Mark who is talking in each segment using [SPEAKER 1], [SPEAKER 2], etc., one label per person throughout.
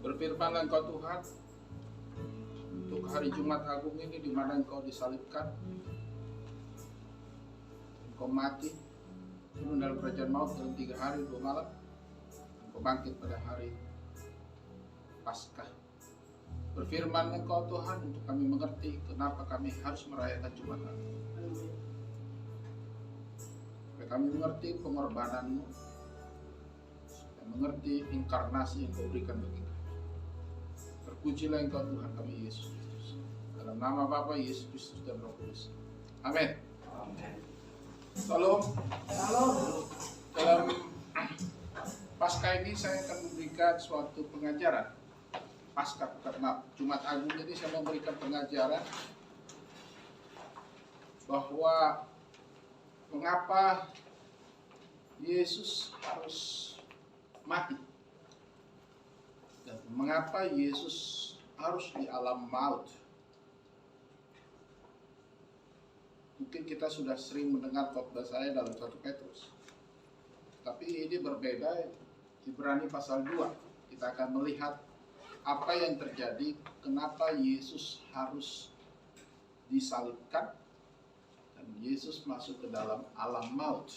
[SPEAKER 1] Berfirmanlah Engkau Tuhan untuk hari Jumat Agung ini, di mana Engkau disalibkan, Engkau mati, turun dalam kerajaan maut dalam 3 hari 2 malam, Engkau bangkit pada hari Paskah. Berfirman Engkau Tuhan untuk kami mengerti kenapa kami harus merayakan Jumat Agung. Supaya kami mengerti pengorbanan-Mu, supaya mengerti inkarnasi yang Kau berikan bagi kami. Terpujilah Engkau Tuhan kami Yesus Kristus. Dalam nama Bapa, Yesus Kristus dan Roh Kudus. Amin. Salam. Dalam Paskah ini saya akan memberikan suatu pengajaran. Paskah, Jumat Agung ini saya memberikan pengajaran bahwa mengapa Yesus harus mati. Dan mengapa Yesus harus di alam maut? Mungkin kita sudah sering mendengar khotbah saya dalam 1 Petrus. Tapi ini berbeda, Ibrani pasal 2. Kita akan melihat apa yang terjadi, kenapa Yesus harus disalibkan dan Yesus masuk ke dalam alam maut.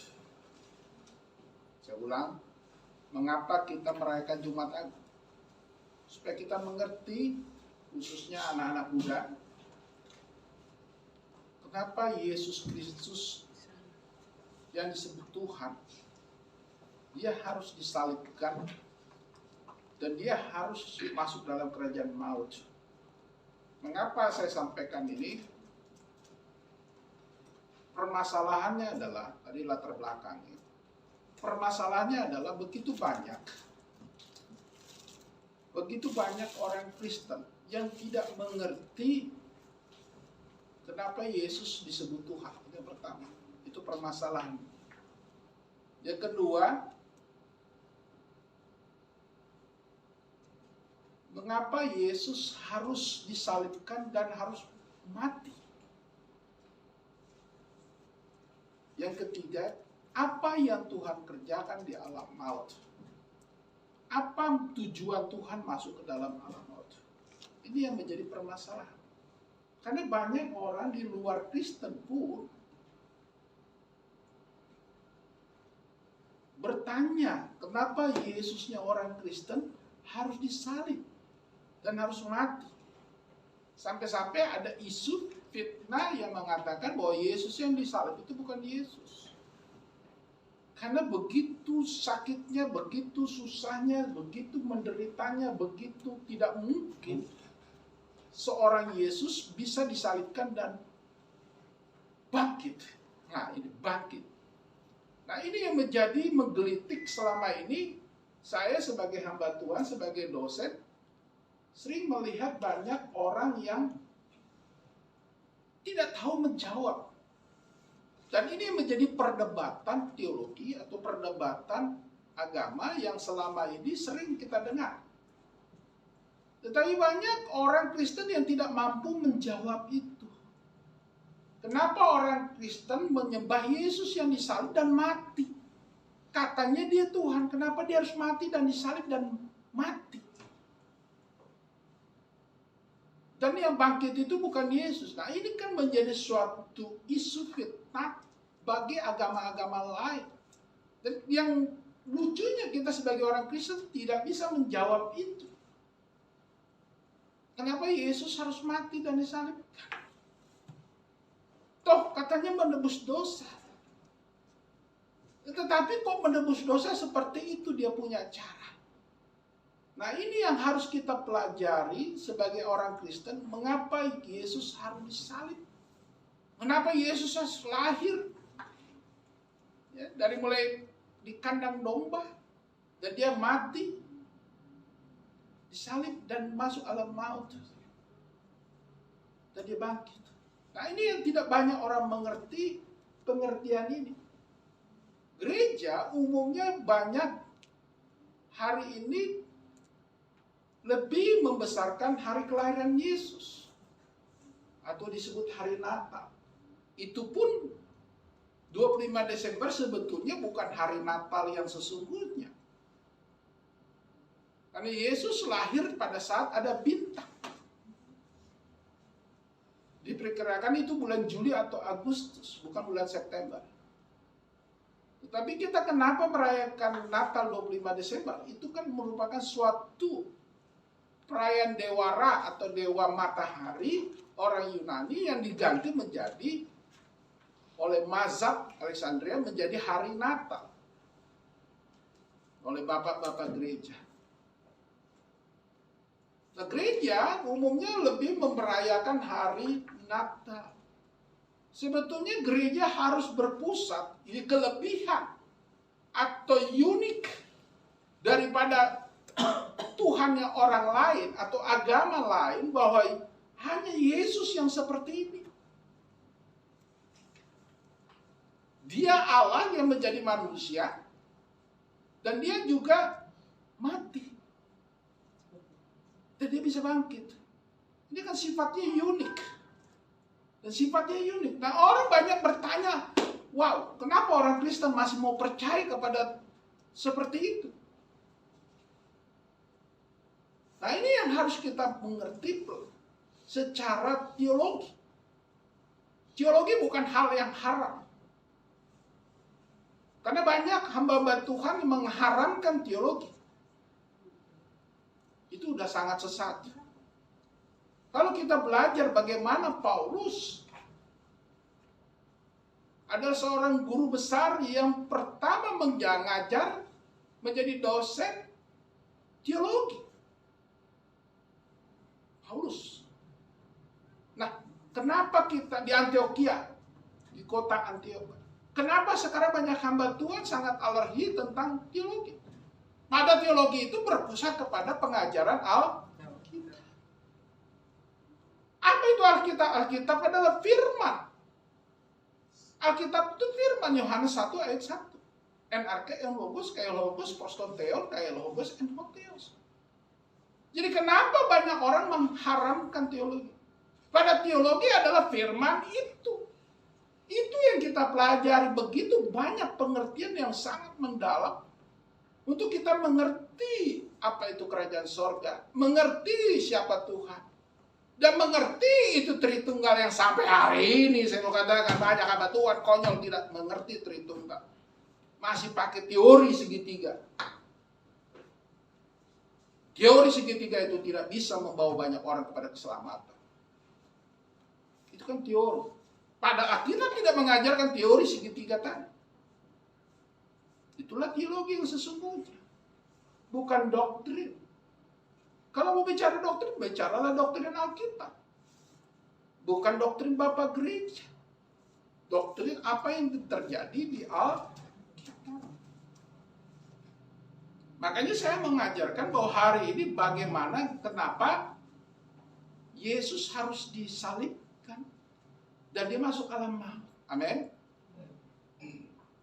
[SPEAKER 1] Saya ulang, mengapa kita merayakan Jumat Agung? Supaya kita mengerti, khususnya anak-anak muda, kenapa Yesus Kristus yang disebut Tuhan, Dia harus disalibkan dan Dia harus masuk dalam kerajaan maut. Mengapa saya sampaikan ini? Permasalahannya adalah, tadi latar belakangnya, permasalahannya adalah begitu banyak orang Kristen yang tidak mengerti kenapa Yesus disebut Tuhan. Itu yang pertama, itu permasalahan. Yang kedua, mengapa Yesus harus disalibkan dan harus mati? Yang ketiga, apa yang Tuhan kerjakan di alam maut? Apa tujuan Tuhan masuk ke dalam alam maut? Ini yang menjadi permasalahan. Karena banyak orang di luar Kristen pun bertanya, kenapa Yesusnya orang Kristen harus disalib dan harus mati? Sampai-sampai ada isu fitnah yang mengatakan bahwa Yesus yang disalib itu bukan Yesus. Karena begitu sakitnya, begitu susahnya, begitu menderitanya, begitu tidak mungkin seorang Yesus bisa disalibkan dan bangkit. Nah, ini bangkit. Nah, ini yang menjadi menggelitik selama ini. Saya sebagai hamba Tuhan, sebagai dosen, sering melihat banyak orang yang tidak tahu menjawab. Dan ini menjadi perdebatan teologi atau perdebatan agama yang selama ini sering kita dengar. Tetapi banyak orang Kristen yang tidak mampu menjawab itu. Kenapa orang Kristen menyembah Yesus yang disalib dan mati? Katanya dia Tuhan, kenapa dia harus mati dan disalib dan mati? Dan yang bangkit itu bukan Yesus. Nah, ini kan menjadi suatu isu fitnah bagi agama-agama lain. Dan yang lucunya kita sebagai orang Kristen tidak bisa menjawab itu. Kenapa Yesus harus mati dan disalibkan? Toh katanya menebus dosa. Tetapi kok menebus dosa seperti itu dia punya cara. Nah, ini yang harus kita pelajari sebagai orang Kristen. Mengapa Yesus harus disalib? Kenapa Yesus harus lahir? Ya, dari mulai di kandang domba dan dia mati, disalib dan masuk alam maut, dan dia bangkit. Nah, ini yang tidak banyak orang mengerti pengertian ini. Gereja umumnya banyak hari ini lebih membesarkan hari kelahiran Yesus atau disebut hari Natal. Itu pun 25 Desember sebetulnya bukan hari Natal yang sesungguhnya. Karena Yesus lahir pada saat ada bintang. Diperkirakan itu bulan Juli atau Agustus, bukan bulan September. Tetapi kita kenapa merayakan Natal 25 Desember? Itu kan merupakan suatu perayaan Dewa Ra atau Dewa Matahari orang Yunani yang diganti menjadi oleh mazhab Alexandria menjadi hari Natal oleh bapak-bapak gereja. Nah, gereja umumnya lebih merayakan hari Natal. Sebetulnya gereja harus berpusat di kelebihan atau unik daripada Tuhannya orang lain atau agama lain, bahwa hanya Yesus yang seperti ini. Dia Allah yang menjadi manusia dan dia juga mati. Dan dia bisa bangkit. Ini kan sifatnya unik. Dan sifatnya unik. Nah, orang banyak bertanya, wow, kenapa orang Kristen masih mau percaya kepada seperti itu? Nah, ini yang harus kita mengerti secara teologi. Teologi bukan hal yang haram. Karena banyak hamba-hamba Tuhan yang mengharamkan teologi. Itu udah sangat sesat. Kalau kita belajar bagaimana Paulus adalah seorang guru besar yang pertama mengajar menjadi dosen teologi. Paulus. Nah, kenapa kita di Antioquia, di kota Antioquia, kenapa sekarang banyak hamba Tuhan sangat alergi tentang teologi? Pada teologi itu berpusat kepada pengajaran Alkitab. Apa itu Alkitab? Alkitab adalah firman. Alkitab itu firman, Yohanes 1 ayat 1. NRK yang logos, kayak logos, poston theon, kayak logos, en hotheos. Jadi kenapa banyak orang mengharamkan teologi? Pada teologi adalah firman itu. Itu yang kita pelajari, begitu banyak pengertian yang sangat mendalam. Untuk kita mengerti apa itu kerajaan sorga, mengerti siapa Tuhan, dan mengerti itu Tritunggal yang sampai hari ini saya mau katakan banyak hamba Tuhan konyol tidak mengerti Tritunggal, masih pakai teori segitiga. Teori segitiga itu tidak bisa membawa banyak orang kepada keselamatan. Itu kan teori. Pada akhirnya tidak mengajarkan teori segitiga tadi. Itulah teologi yang sesungguhnya. Bukan doktrin. Kalau mau bicara doktrin, bicaralah doktrin Alkitab. Bukan doktrin Bapak Gereja. Doktrin apa yang terjadi di Alkitab. Makanya saya mengajarkan bahwa hari ini bagaimana, kenapa Yesus harus disalibkan dan dia masuk alam maut. Amin.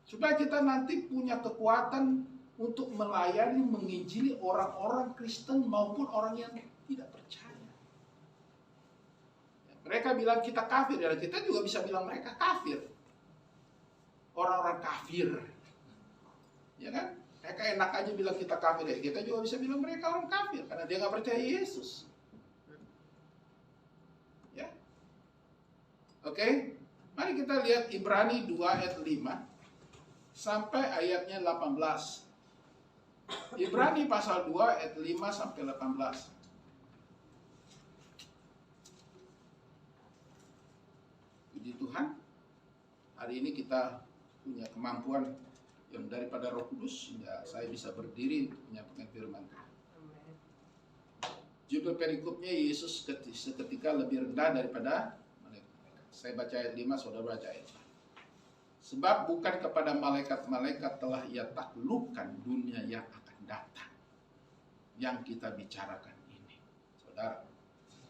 [SPEAKER 1] Supaya kita nanti punya kekuatan untuk melayani, menginjili orang-orang Kristen maupun orang yang tidak percaya. Mereka bilang kita kafir, dan kita juga bisa bilang mereka kafir. Orang-orang kafir. Ya kan? Mereka enak aja bilang kita kafir, ya kita juga bisa bilang mereka orang kafir karena dia nggak percaya Yesus. Ya. Oke. Mari kita lihat Ibrani 2 ayat 5 sampai ayatnya 18. Ibrani pasal 2 ayat 5 sampai 18. Puji Tuhan, hari ini kita punya kemampuan yang daripada Roh Kudus sehingga saya bisa berdiri untuk menyampaikan firman Tuhan. Judul perikopnya Yesus seketika lebih rendah daripada malaikat. Saya baca ayat 5, saudara baca ayat 4. Sebab bukan kepada malaikat-malaikat telah ia taklukkan dunia yang akan datang, yang kita bicarakan ini. Saudara,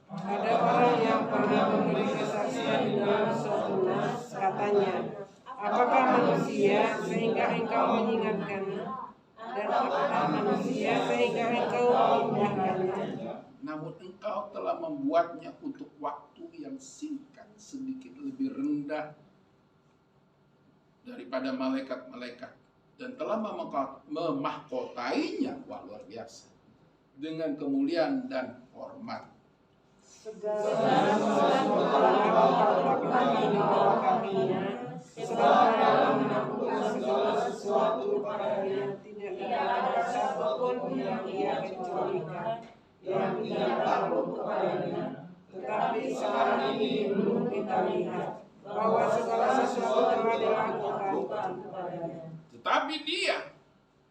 [SPEAKER 2] ada orang yang pernah memberi kesaksian di dalam suatu nas, katanya, apakah manusia sehingga engkau mengingatkannya, dan apakah manusia sehingga engkau memindahkannya?
[SPEAKER 1] namun engkau telah membuatnya untuk waktu yang singkat, sedikit lebih rendah daripada malaikat-malaikat, dan telah memahkotainya. Wah, luar biasa. dengan kemuliaan dan hormat.
[SPEAKER 2] Segala sesuatu telah diletakkan di bawah kakinya, serta dalam melakukan segala sesuatu padanya tidak ada satupun yang ia kecualikan yang tidak takut kepadanya. Tetapi sekarang ini belum kita lihat bahwa segala sesuatu telah dilakukan kepadanya.
[SPEAKER 1] Tetapi dia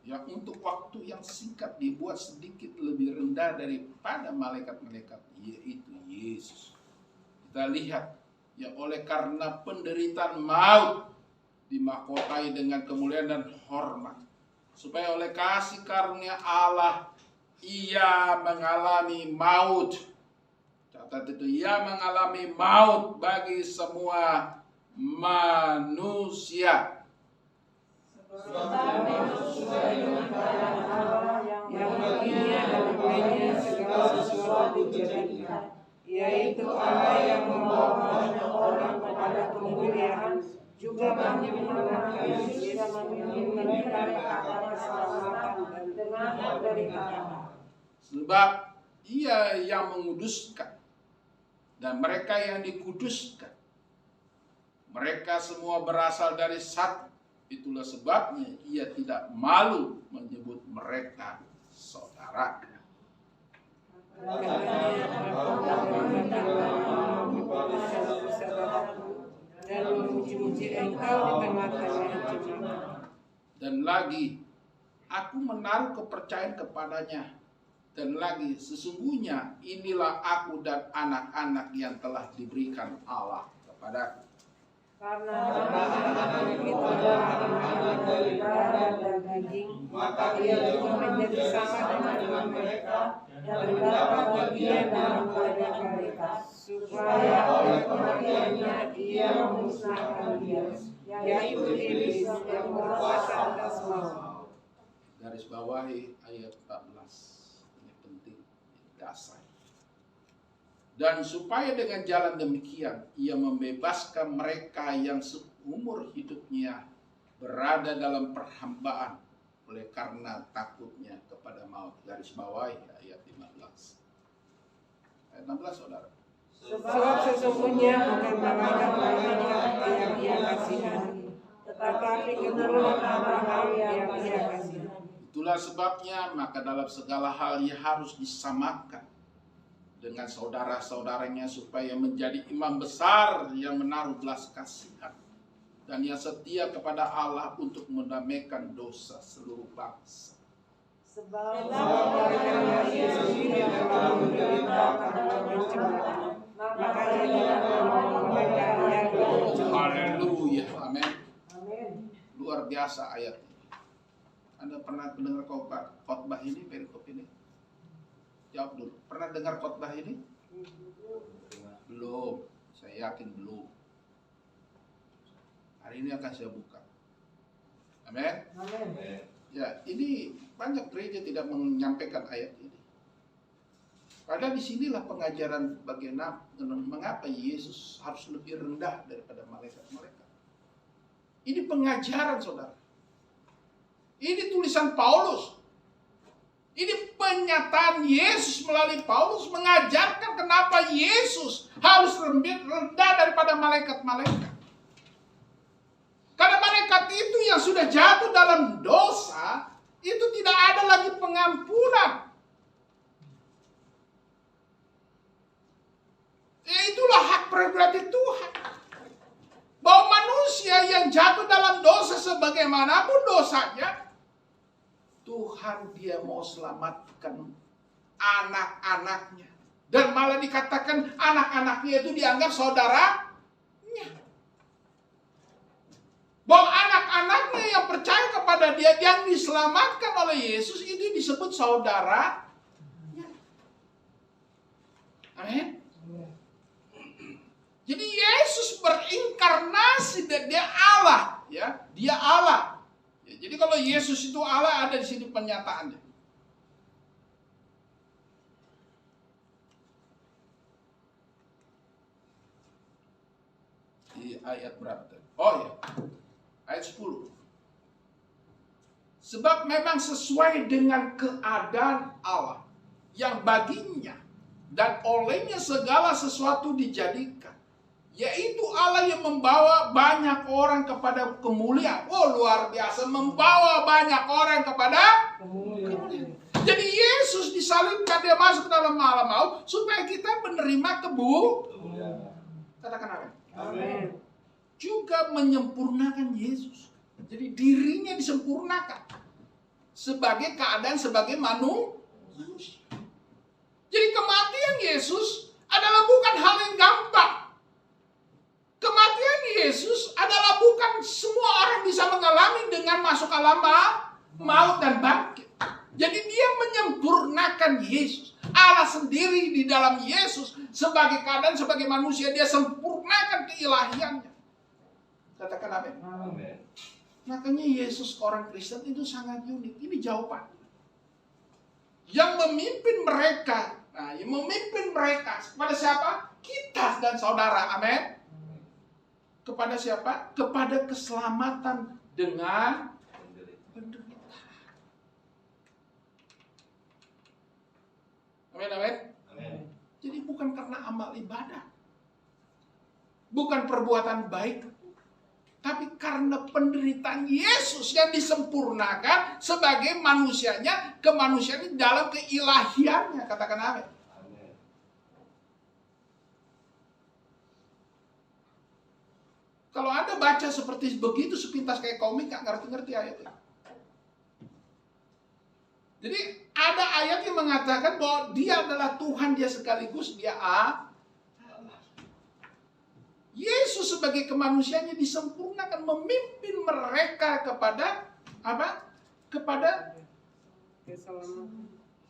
[SPEAKER 1] yang untuk waktu yang singkat dibuat sedikit lebih rendah daripada malaikat-malaikat, yaitu Yesus. Kita lihat, ya oleh karena penderitaan maut dimahkotai dengan kemuliaan dan hormat, supaya oleh kasih karunia Allah ia mengalami maut. Catat itu, ia mengalami maut bagi semua manusia.
[SPEAKER 2] Yang baginya dan baginya segala sesuatu dijadikan, yaitu Allah yang membawa banyak orang kepada kemuliaan, juga menyempurnakan Yesus dan memimpin mereka kepada keselamatan dan dengan penderitaan.
[SPEAKER 1] Sebab ia yang menguduskan dan mereka yang dikuduskan, mereka semua berasal dari satu. Itulah sebabnya ia tidak malu menyebut mereka saudara.
[SPEAKER 2] Dan memuji-muji engkau di tengah-tengah jemaat.
[SPEAKER 1] Dan lagi, aku menaruh kepercayaan kepadanya. Dan lagi, sesungguhnya inilah aku dan anak-anak yang telah diberikan Allah kepadaku.
[SPEAKER 2] Karena anak-anak itu adalah anak-anak dari darah dan daging, maka ia juga menjadi sama dengan mereka dan mendapat bagian dalam keadaan mereka, supaya oleh kematiannya ia memusnahkan dia, yaitu iblis yang berkuasa atas maut.
[SPEAKER 1] Garis bawahi ayat 14. Ini penting, dasar. Dan supaya dengan jalan demikian ia membebaskan mereka yang seumur hidupnya berada dalam perhambaan oleh karena takutnya kepada maut. Garis bawahi ayat 15. Ayat 16, saudara.
[SPEAKER 2] Sebab sesungguhnya bukan malaikat-malaikat yang ia kasihani, tetapi keturunan Abraham yang ia kasihani.
[SPEAKER 1] Itulah sebabnya maka dalam segala hal ia harus disamakan dengan saudara-saudaranya supaya menjadi imam besar yang menaruh belas kasihan dan yang setia kepada Allah untuk mendamaikan dosa seluruh bangsa.
[SPEAKER 2] Sebab karena Yesus ini telah menderita karena pencemaran, maka ia tidak mau mereka yang bercemaran.
[SPEAKER 1] Haleluya, amin.
[SPEAKER 2] Amin.
[SPEAKER 1] Luar biasa ayat ini. Anda pernah mendengar khotbah ini, perikop ini? Jawab dulu. Pernah dengar khotbah ini? Belum. Saya yakin belum. Hari ini akan saya buka. Amin.
[SPEAKER 2] Amin.
[SPEAKER 1] Ya, ini banyak gereja tidak menyampaikan ayat ini. Padahal disinilah pengajaran bagaimana mengapa Yesus harus lebih rendah daripada malaikat-malaikat. Ini pengajaran, saudara. Ini tulisan Paulus. Ini pernyataan Yesus melalui Paulus mengajarkan kenapa Yesus harus lebih rendah daripada malaikat-malaikat. Karena malaikat itu yang sudah jatuh dalam dosa, itu tidak ada lagi pengampunan. Itulah hak prerogatif Tuhan. Bahwa manusia yang jatuh dalam dosa sebagaimanapun dosanya, Tuhan dia mau selamatkan anak-anaknya. Dan malah dikatakan anak-anaknya itu dianggap saudaranya. Bahwa anak-anaknya yang percaya kepada dia, yang diselamatkan oleh Yesus, itu disebut saudara. Amin. Jadi Yesus berinkarnasi dan dia Allah, ya, dia Allah. Ya, jadi kalau Yesus itu Allah, ada di sini penyataannya. Di ayat berapa tadi? Oh ya, ayat 10. Sebab memang sesuai dengan keadaan Allah. yang baginya dan olehnya segala sesuatu dijadikan, yaitu Allah yang membawa banyak orang kepada kemuliaan. Oh, luar biasa, membawa banyak orang kepada kemuliaan. Jadi Yesus disalibkan, dia masuk ke dalam alam maut supaya kita menerima katakan amin.
[SPEAKER 2] Amin.
[SPEAKER 1] Juga menyempurnakan Yesus. Jadi dirinya disempurnakan sebagai keadaan sebagai manusia. Jadi kematian Yesus adalah bukan hal yang gampang. Kematian Yesus adalah bukan semua orang bisa mengalami dengan masuk alam maut dan bangkit. Jadi dia menyempurnakan Yesus. Allah sendiri di dalam Yesus sebagai keadaan sebagai manusia, dia sempurnakan keilahiannya. Katakan amin. Makanya Yesus orang Kristen itu sangat unik. Ini jawaban. Yang memimpin mereka. Nah, yang memimpin mereka kepada siapa? Kita dan saudara. Amin. Kepada siapa? Kepada keselamatan dengan penderitaan. Amin, amin. Jadi bukan karena amal ibadah, bukan perbuatan baik, tapi karena penderitaan Yesus yang disempurnakan sebagai manusianya, kemanusiaan dalam keilahiannya. Katakan amin. Kalau Anda baca seperti begitu sepintas kayak komik, nggak ngerti-ngerti ayatnya. Jadi ada ayat yang mengatakan bahwa dia adalah Tuhan, dia sekaligus dia Allah. Yesus sebagai kemanusiaannya disempurnakan memimpin mereka kepada apa? Kepada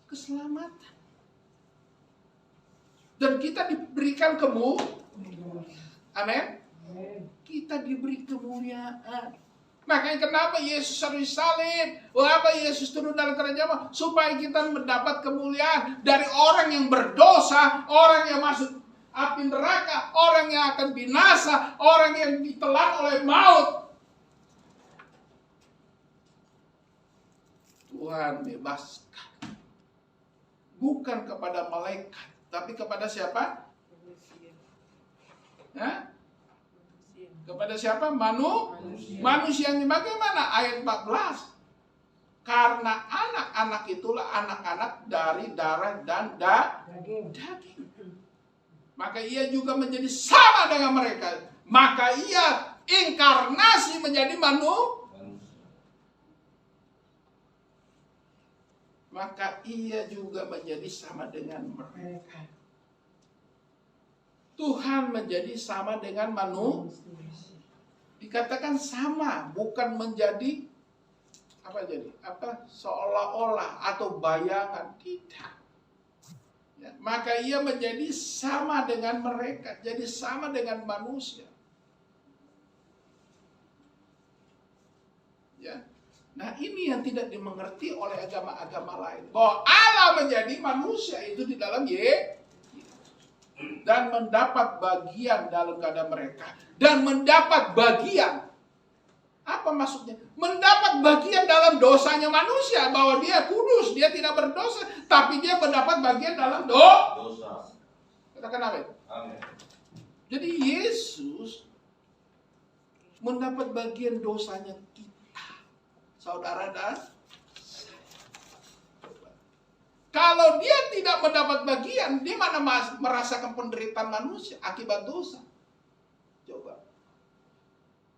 [SPEAKER 1] keselamatan. Dan kita diberikan amin. Kita diberi kemuliaan. Makanya kenapa Yesus harus disalib? Kenapa Yesus turun dalam kerajaan? Supaya kita mendapat kemuliaan dari orang yang berdosa, orang yang masuk api neraka, orang yang akan binasa, orang yang ditelan oleh maut. Tuhan bebaskan. Bukan kepada malaikat, tapi kepada siapa? Hah? Kepada siapa? Manusianya. Bagaimana? Ayat 14. Karena anak-anak itulah anak-anak dari darah dan daging. Maka ia juga menjadi sama dengan mereka. Maka ia inkarnasi menjadi maka ia juga menjadi sama dengan mereka. Tuhan menjadi sama dengan manusia. Dikatakan sama, bukan menjadi seolah-olah atau bayangan, tidak. Ya, maka ia menjadi sama dengan mereka, jadi sama dengan manusia. Ya. Nah, ini yang tidak dimengerti oleh agama-agama lain. Bahwa Allah menjadi manusia itu di dalam dan mendapat bagian dalam keadaan mereka. Dan mendapat bagian. Apa maksudnya? Mendapat bagian dalam dosanya manusia. Bahwa dia kudus, dia tidak berdosa. Tapi dia mendapat bagian dalam dosa. Katakan amin. Jadi Yesus mendapat bagian dosanya kita. Saudara dan kalau dia tidak mendapat bagian, dia mana merasakan penderitaan manusia akibat dosa? Coba.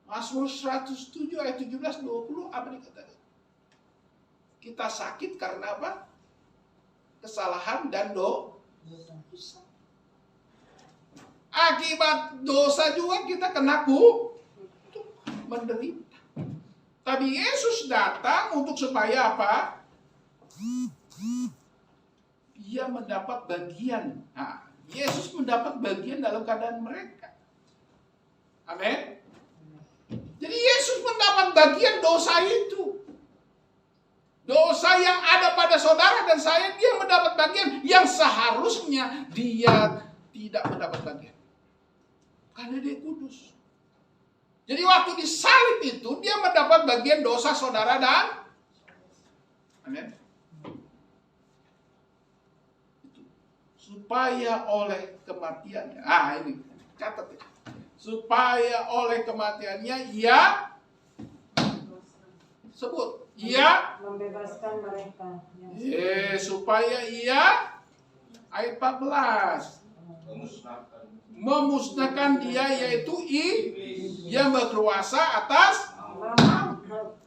[SPEAKER 1] Mazmur 107 ayat 17-20 apa dikatakan? Kita sakit karena apa? Kesalahan dan dosa. Akibat dosa juga kita kena menderita. Tapi Yesus datang untuk supaya apa? Dia mendapat bagian. Nah, Yesus mendapat bagian dalam keadaan mereka. Amin. Jadi Yesus mendapat bagian dosa itu. Dosa yang ada pada saudara dan saya, dia mendapat bagian yang seharusnya dia tidak mendapat bagian. Karena dia kudus. Jadi waktu disalib itu, dia mendapat bagian dosa saudara dan amin. supaya oleh kematiannya. Ini catat ya. Supaya oleh kematiannya ia sebut, ia
[SPEAKER 2] membebaskan mereka.
[SPEAKER 1] supaya ia ayat 14 memusnahkan dia, yaitu yang berkuasa atas.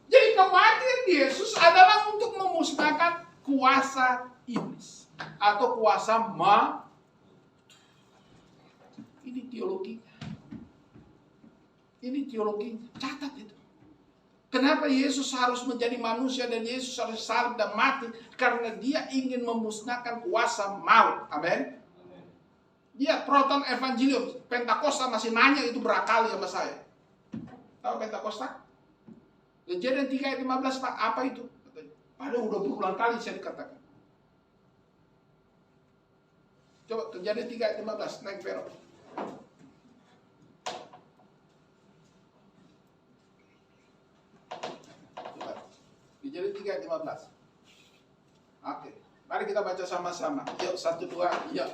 [SPEAKER 1] Jadi kematian Yesus adalah untuk memusnahkan kuasa iblis atau kuasa Ini teologi. Catat itu. Kenapa Yesus harus menjadi manusia dan Yesus harus salib dan mati? Karena dia ingin memusnahkan kuasa maut. Amin. Dia Proton Evangelium, Pentakosta masih nanya itu berakali sama saya. Tahu Pentakosta? Kejadian 3 ayat 15, Pak, apa itu? Padahal udah berulang kali saya dikatakan. Coba Kejadian 3 ayat 15, naik Vero. Coba. Kejadian 3 ayat 15. Oke, mari kita baca sama-sama. Yuk, 1, 2, yuk.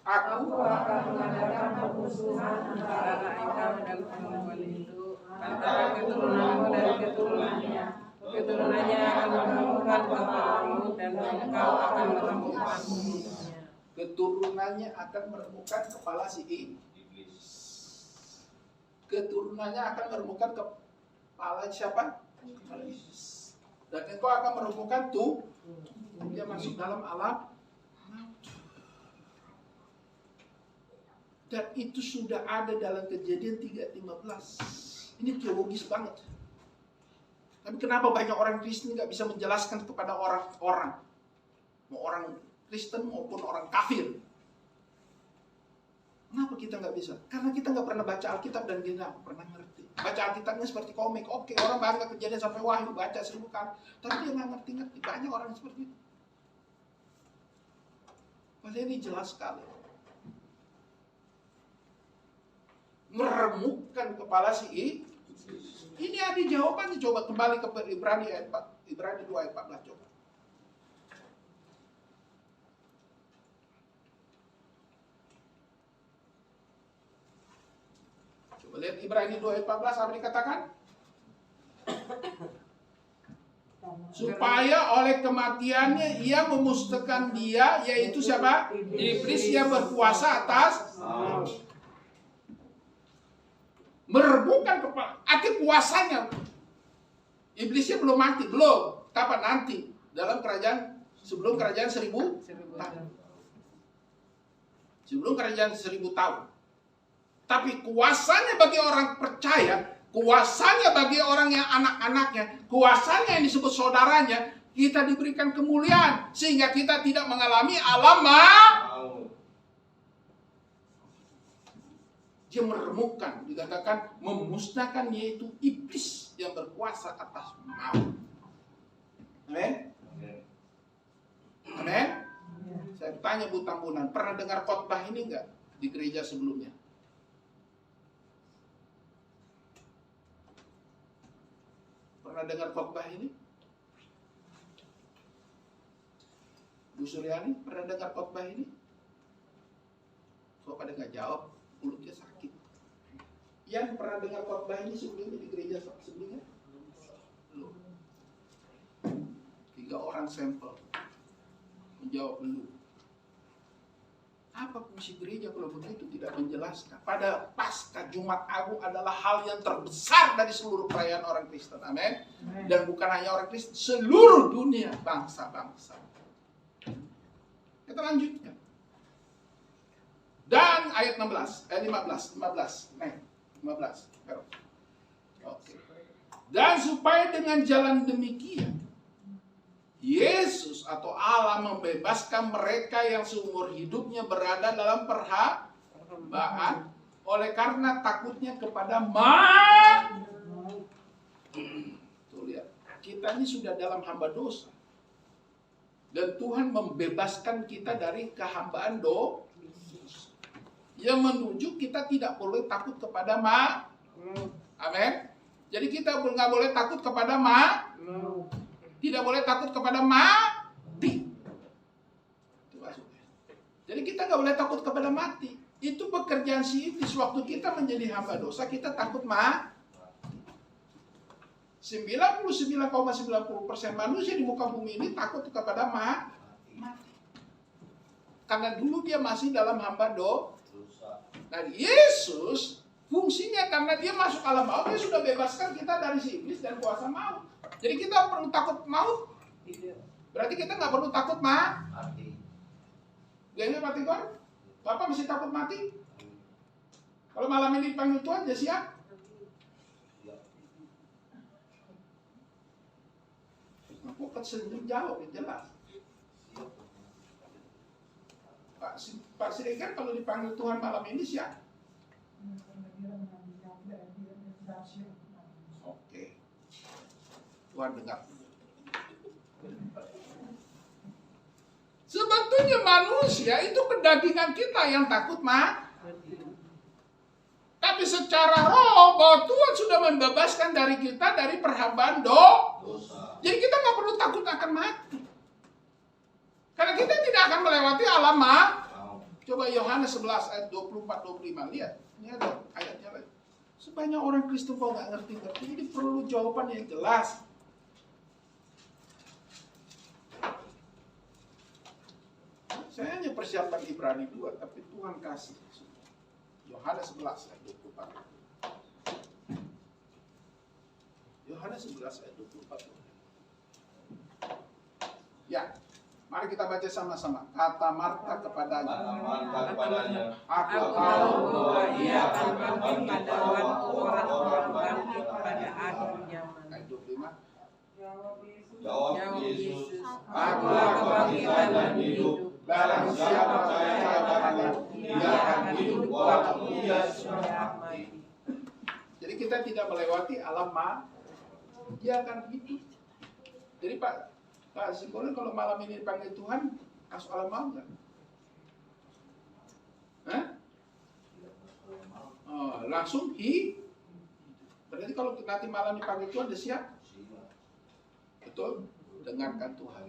[SPEAKER 1] Aku
[SPEAKER 2] akan mengadakan permusuhan antara engkau dan perempuan itu, antara keturunanmu dan keturunannya. Keturunannya akan meremukkan kepalamu dan engkau akan meremukkan kulitnya.
[SPEAKER 1] Keturunannya akan meremukkan kepala si iblis. Keturunannya akan meremukkan kepala siapa? Kepala iblis. Dan engkau akan meremukkan tuh. Dia masuk dalam alam. Dan itu sudah ada dalam Kejadian 3:15. Ini teologis banget. Tapi kenapa banyak orang Kristen nggak bisa menjelaskan kepada orang-orang, mau orang Kristen maupun orang kafir? Kenapa kita nggak bisa? Karena kita nggak pernah baca Alkitab dan kita nggak pernah ngerti. Baca Alkitabnya seperti komik. Oke, orang bangga Kejadian sampai Wahyu baca 1000 kali, tapi dia nggak ngerti-ngerti. Banyak orang seperti itu. Padahal ini jelas sekali. Meremukkan kepala si ini ada jawabannya. Coba kembali ke Ibrani 2 ayat 14 coba. Coba lihat Ibrani 2 ayat 14 apa dikatakan? Supaya oleh kematiannya ia memusnahkan dia, yaitu siapa? Iblis yang berkuasa atas meremukkan kepala. Arti kuasanya. Iblisnya belum mati, belum. Kapan nanti? Dalam kerajaan, sebelum kerajaan 1000 tahun. Sebelum kerajaan 1000 tahun. Tapi kuasanya bagi orang percaya, kuasanya bagi orang yang anak-anaknya, kuasanya yang disebut saudaranya, kita diberikan kemuliaan. Sehingga kita tidak mengalami alam dia meremukkan, dikatakan memusnahkan, yaitu iblis yang berkuasa atas maut. Amin. Amin. Saya tanya Bu Tambunan, pernah dengar khotbah ini enggak di gereja sebelumnya? Pernah dengar khotbah ini? Bu Suryani, pernah dengar khotbah ini? Kok pada nggak jawab? Mulutnya sakit. Yang pernah dengar khotbah ini sebelumnya di gereja sebelumnya? Belum. 3 orang sampel menjawab belum. Apa fungsi gereja kalau begitu tidak menjelaskan? Pada Paskah Jumat Agung adalah hal yang terbesar dari seluruh perayaan orang Kristen. Amin. Dan bukan hanya orang Kristen, seluruh dunia, bangsa-bangsa. Kita lanjutkan. Dan ayat 15. Nih, 15. Oke. Dan supaya dengan jalan demikian Yesus atau Allah membebaskan mereka yang seumur hidupnya berada dalam perhambaan oleh karena takutnya kepada Tuh lihat, kita ini sudah dalam hamba dosa. Dan Tuhan membebaskan kita dari kehambaan dosa. Yang menuju kita tidak boleh takut kepada Amin. Jadi kita nggak boleh takut kepada tidak boleh takut kepada mati. Itu maksudnya. Jadi kita nggak boleh takut kepada mati. Itu pekerjaan si iblis. Waktu kita menjadi hamba dosa, kita takut mati. 99,90% manusia di muka bumi ini takut kepada mati. Karena dulu dia masih dalam hamba dosa. Dan Yesus fungsinya karena dia masuk alam maut, dia sudah bebaskan kita dari si iblis dan kuasa maut. Jadi kita perlu takut maut? Berarti kita nggak perlu takut mati. Gimana mati kan? Bapak masih takut mati? Kalau malam ini dipanggil Tuhan, dia siap? Aku kesenyum jawab, jelas. Pak Siregar kalau dipanggil Tuhan malam ini siap? Oke. Tuhan dengar. Sebetulnya manusia itu kedagingan kita yang takut mati. Tapi secara roh bahwa Tuhan sudah membebaskan dari kita dari perhambaan dosa. Jadi kita nggak perlu takut akan mati. Karena kita tidak akan melewati alam maut. Coba Yohanes 11 ayat 24-25 lihat. Ini ada ayatnya lagi. Sebanyak orang Kristen kok nggak ngerti-ngerti, ini perlu jawaban yang jelas. Saya hanya persiapan Ibrani 2, tapi Tuhan kasih. Yohanes 11 ayat 24. Yohanes 11 ayat 24. Ya, mari kita baca sama-sama. Kata Marta kepadanya, aku tahu
[SPEAKER 2] bahwa ia akan bangkit pada waktu orang-orang bangkit pada akhir zaman.
[SPEAKER 1] Ayat 25.
[SPEAKER 3] Jawab Yesus,
[SPEAKER 1] Akulah kebangkitan dan hidup. Barang siapa percaya kepada dia akan hidup walaupun ia sudah mati. Jadi kita tidak melewati alam maut, dia akan hidup. Jadi Pak Singkole kalau malam ini dipanggil Tuhan, masuk alam maut nggak? Hah? Oh, langsung berarti kalau nanti malam dipanggil Tuhan, dia siap? Betul? Dengarkan Tuhan.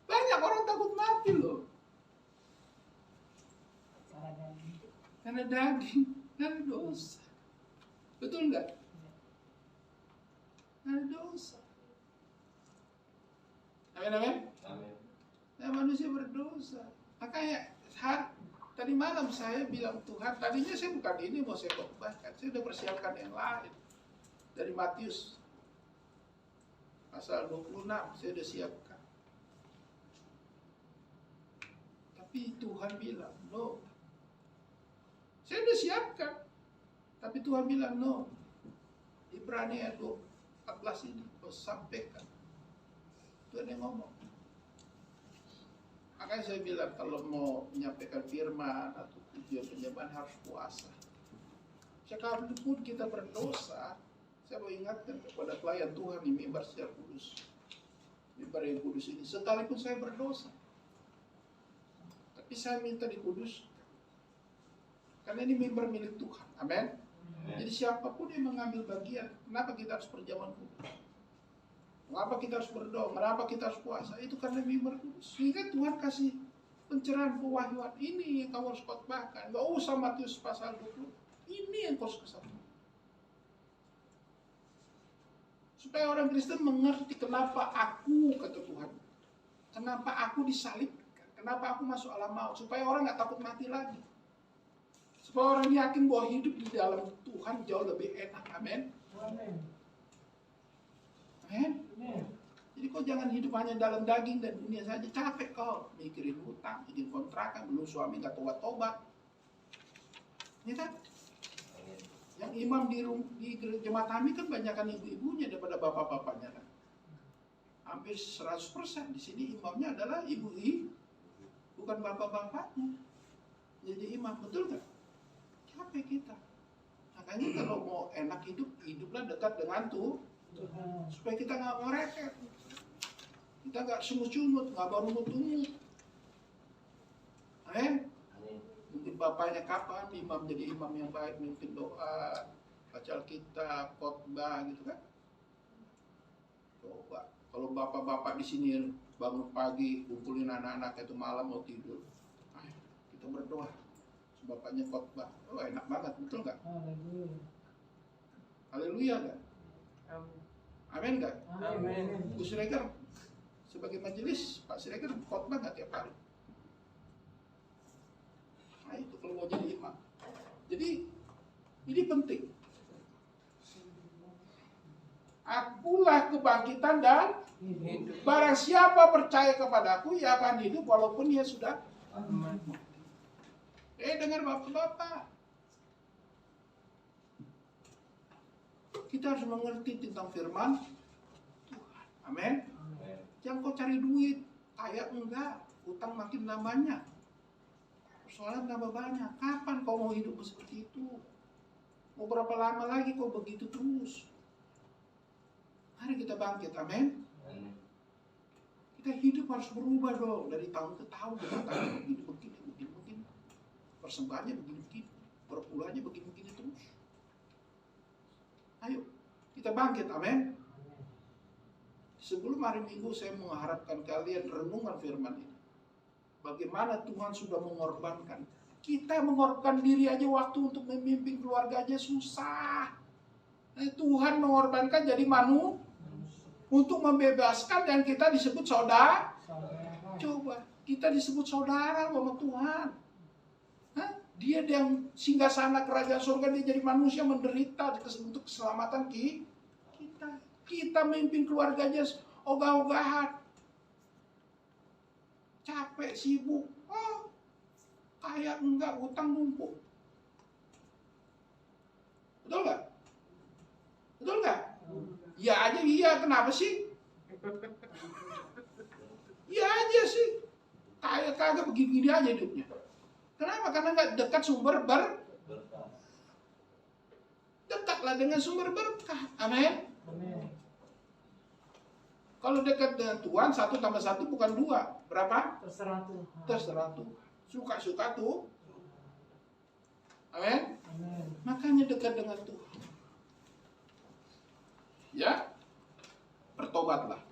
[SPEAKER 1] Banyak orang takut mati loh. Karena daging, karena dosa. Betul nggak? Karena dosa. Amin. Nah, manusia berdosa. Makanya tadi malam saya bilang Tuhan, tadinya saya bukan ini mau saya khotbahkan, saya sudah persiapkan yang lain. Dari Matius pasal 26 saya sudah siapkan. Tapi Tuhan bilang, no. Saya sudah siapkan. Tapi Tuhan bilang, no. Ibrani ayat 14 ini, kau sampaikan. Tuhan yang ngomong. Makanya saya bilang, kalau mau menyampaikan firman atau tujuan penyembahan harus puasa. Sekalipun kita berdosa, saya mau ingatkan kepada pelayan Tuhan di mimbar secara kudus. Mimbar yang kudus ini, sekalipun saya berdosa. Tapi saya minta dikudus. Karena ini mimbar milik Tuhan. Amin. Jadi siapapun yang mengambil bagian, kenapa kita harus berjalan kudus? Mengapa kita harus berdoa? Kenapa kita harus puasa? Itu karena mimbar kudus. Sehingga Tuhan kasih pencerahan pewahyuan. Ini yang kamu harus khotbahkan. Gak usah Matius pasal 20. Ini yang kau harus kesampaikan. Supaya orang Kristen mengerti kenapa aku, kata Tuhan. Kenapa aku disalibkan. Kenapa aku masuk alam maut. Supaya orang gak takut mati lagi. Supaya orang yakin bahwa hidup di dalam Tuhan jauh lebih enak. Amin. Amin. Jadi kau jangan hidup hanya dalam daging dan dunia saja. Capek kau mikirin hutang, bikin kontrakan, belum suami gak tobat-tobat. Ini kan? Yang imam di jemaat kami kan banyakkan ibu-ibunya daripada bapak-bapaknya kan. Hampir 100%. Di sini imamnya adalah ibu-ibu, bukan bapak-bapaknya. Jadi imam, betul kan? Capek kita. Makanya kalau mau enak hidup, hiduplah dekat dengan Tuhan. Supaya kita nggak ngereket, kita nggak sungut-sungut, nggak barungut-ungut. Mungkin bapaknya kapan imam jadi imam yang baik, mimpin doa, baca Alkitab, khotbah gitu kan. Coba Kalau bapak-bapak di sini bangun pagi, kumpulin anak-anak itu malam mau tidur, ayo kita berdoa. Bapaknya khotbah, oh enak banget, betul nggak? Haleluya nggak? Amin nggak?
[SPEAKER 2] Amin.
[SPEAKER 1] Bu Siregar sebagai majelis, Pak Siregar khotbah nggak tiap hari? Nah itu kalau mau jadi imam. Jadi ini penting. Akulah kebangkitan dan barang siapa percaya kepadaku, ia akan hidup walaupun dia sudah. Dengar bapak-bapak. Kita harus mengerti tentang firman Tuhan. Amin. Jangan kau cari duit, kaya enggak, utang makin namanya. Persoalan tambah banyak. Kapan kau mau hidup seperti itu? Mau berapa lama lagi kau begitu terus? Mari kita bangkit, amin. Kita hidup harus berubah dong. Dari tahun ke tahun kita begini. Persembahannya begini. Perpuluhannya begini terus. Ayo, kita bangkit, amin. Sebelum hari Minggu saya mengharapkan kalian renungan firman ini. Bagaimana Tuhan sudah mengorbankan. Kita mengorbankan diri aja waktu untuk memimpin keluarga aja susah. Tuhan mengorbankan jadi manusia untuk membebaskan, dan kita disebut saudara. Coba, kita disebut saudara sama Tuhan. Hah? Dia yang singgasana kerajaan surga, dia jadi manusia menderita untuk keselamatan kita. Kita memimpin keluarganya ogah-ogahan. Capek, sibuk. Oh, kaya enggak, utang numpuk. Betul nggak? Betul nggak? Ya aja iya, kenapa sih? Ya aja sih. Kayak kagak begini aja hidupnya. Kenapa? Karena nggak dekat sumber berkah. Dekatlah dengan sumber berkah. Amin. Kalau dekat dengan Tuhan, 1 tambah 1 bukan 2. Berapa? Terserah Tuhan. Suka-suka tuh. Amin. Makanya dekat dengan Tuhan. Ya, bertobatlah.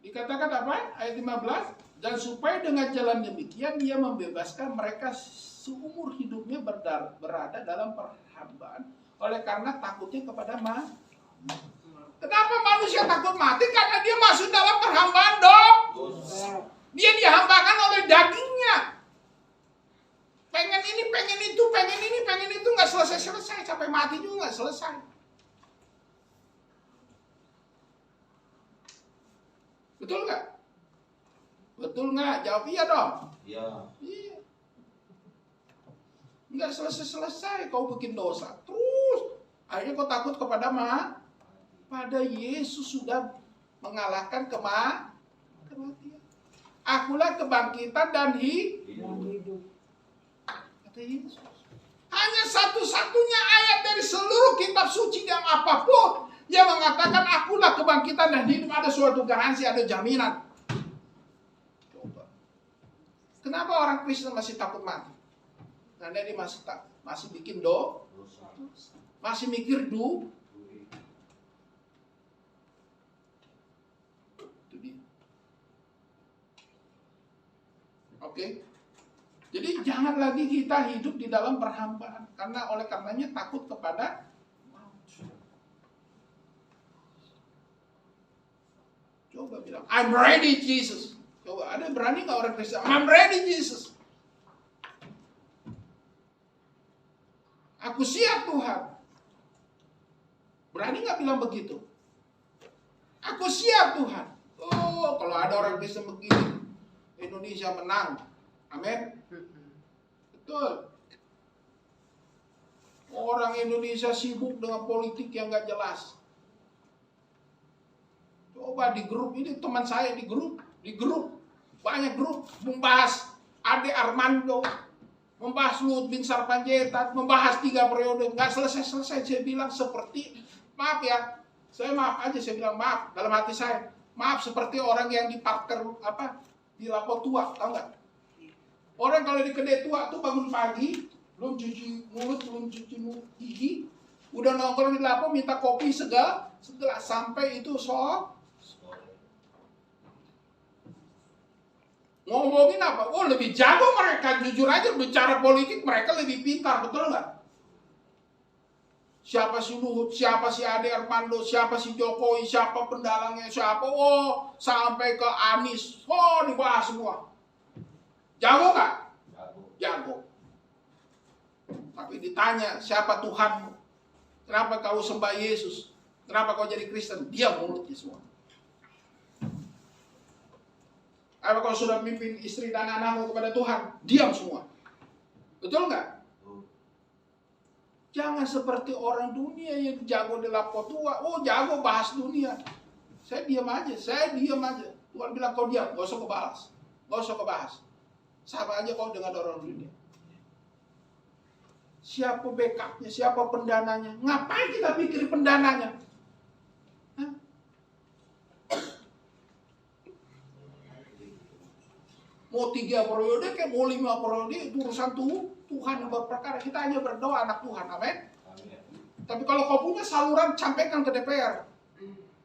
[SPEAKER 1] Dikatakan apa? Ayat 15. Dan supaya dengan jalan demikian dia membebaskan mereka seumur hidupnya berada dalam perhambaan oleh karena takutnya kepada mati. Kenapa manusia takut mati? Karena dia masuk dalam perhambaan dong. Dia dihambakan oleh dagingnya. Pengen ini, pengen itu, pengen itu, nggak selesai-selesai. Sampai mati juga nggak selesai. Betul nggak? Betul nggak? Jawab iya dong. Iya. Nggak selesai-selesai kau bikin dosa. Terus akhirnya kau takut kepada pada Yesus sudah mengalahkan kematian. Akulah kebangkitan dan hidup. Kata Yesus. Hanya satu-satunya ayat dari seluruh kitab suci yang apapun yang mengatakan akulah kebangkitan dan hidup, ada suatu garansi, ada jaminan. Coba. Kenapa orang Kristen masih takut mati? Karena dia masih bikin dosa. Masih mikir Itu dia. Oke. Jadi jangan lagi kita hidup di dalam perhambaan, karena oleh karenanya takut kepada maut. Coba bilang, I'm ready Jesus. Coba, ada berani nggak orang Kristen? I'm ready Jesus. Aku siap Tuhan. Berani nggak bilang begitu? Aku siap Tuhan. Oh, kalau ada orang Kristen begini, Indonesia menang. Amin. Betul. Orang Indonesia sibuk dengan politik yang gak jelas. Coba di grup ini, teman saya di grup banyak grup membahas Ade Armando, membahas Luhut bin Sarpanjaitan, membahas 3 periode, nggak selesai-selesai. Saya bilang seperti, maaf ya, saya maaf aja, saya bilang maaf dalam hati saya, maaf seperti orang yang di parter di lapo tua, tahu nggak? Orang kalau di kedai tua tuh bangun pagi, belum cuci mulut, belum cuci gigi, udah nongkrong di lapo minta kopi segelas sampai itu Ngomongin apa? Oh, lebih jago mereka. Jujur aja, bicara politik mereka lebih pintar, betul nggak? Siapa si Luhut, siapa si Ade Armando, siapa si Jokowi, siapa pendalangnya, siapa. Oh, sampai ke Anies. Oh, dibahas semua. Jago nggak? Jago. Tapi ditanya, siapa Tuhanmu? Kenapa kau sembah Yesus? Kenapa kau jadi Kristen? Dia mulutnya semua. Apa kau sudah memimpin istri dan anakmu kepada Tuhan? Diam semua. Betul nggak? Jangan seperti orang dunia yang jago di lapo tua. Oh, jago bahas dunia. Saya diam aja. Tuhan bilang kau diam, gak usah kau balas. Gak usah kau bahas. Sama aja kau dengan orang dunia. Siapa backupnya, siapa pendananya? Ngapain kita pikir pendananya? Hah? Mau 3 periode, kayak mau 5 periode, itu urusan Tuhan yang berperkara. Kita hanya berdoa anak Tuhan, amin. Tapi kalau kau punya saluran, sampaikan ke DPR.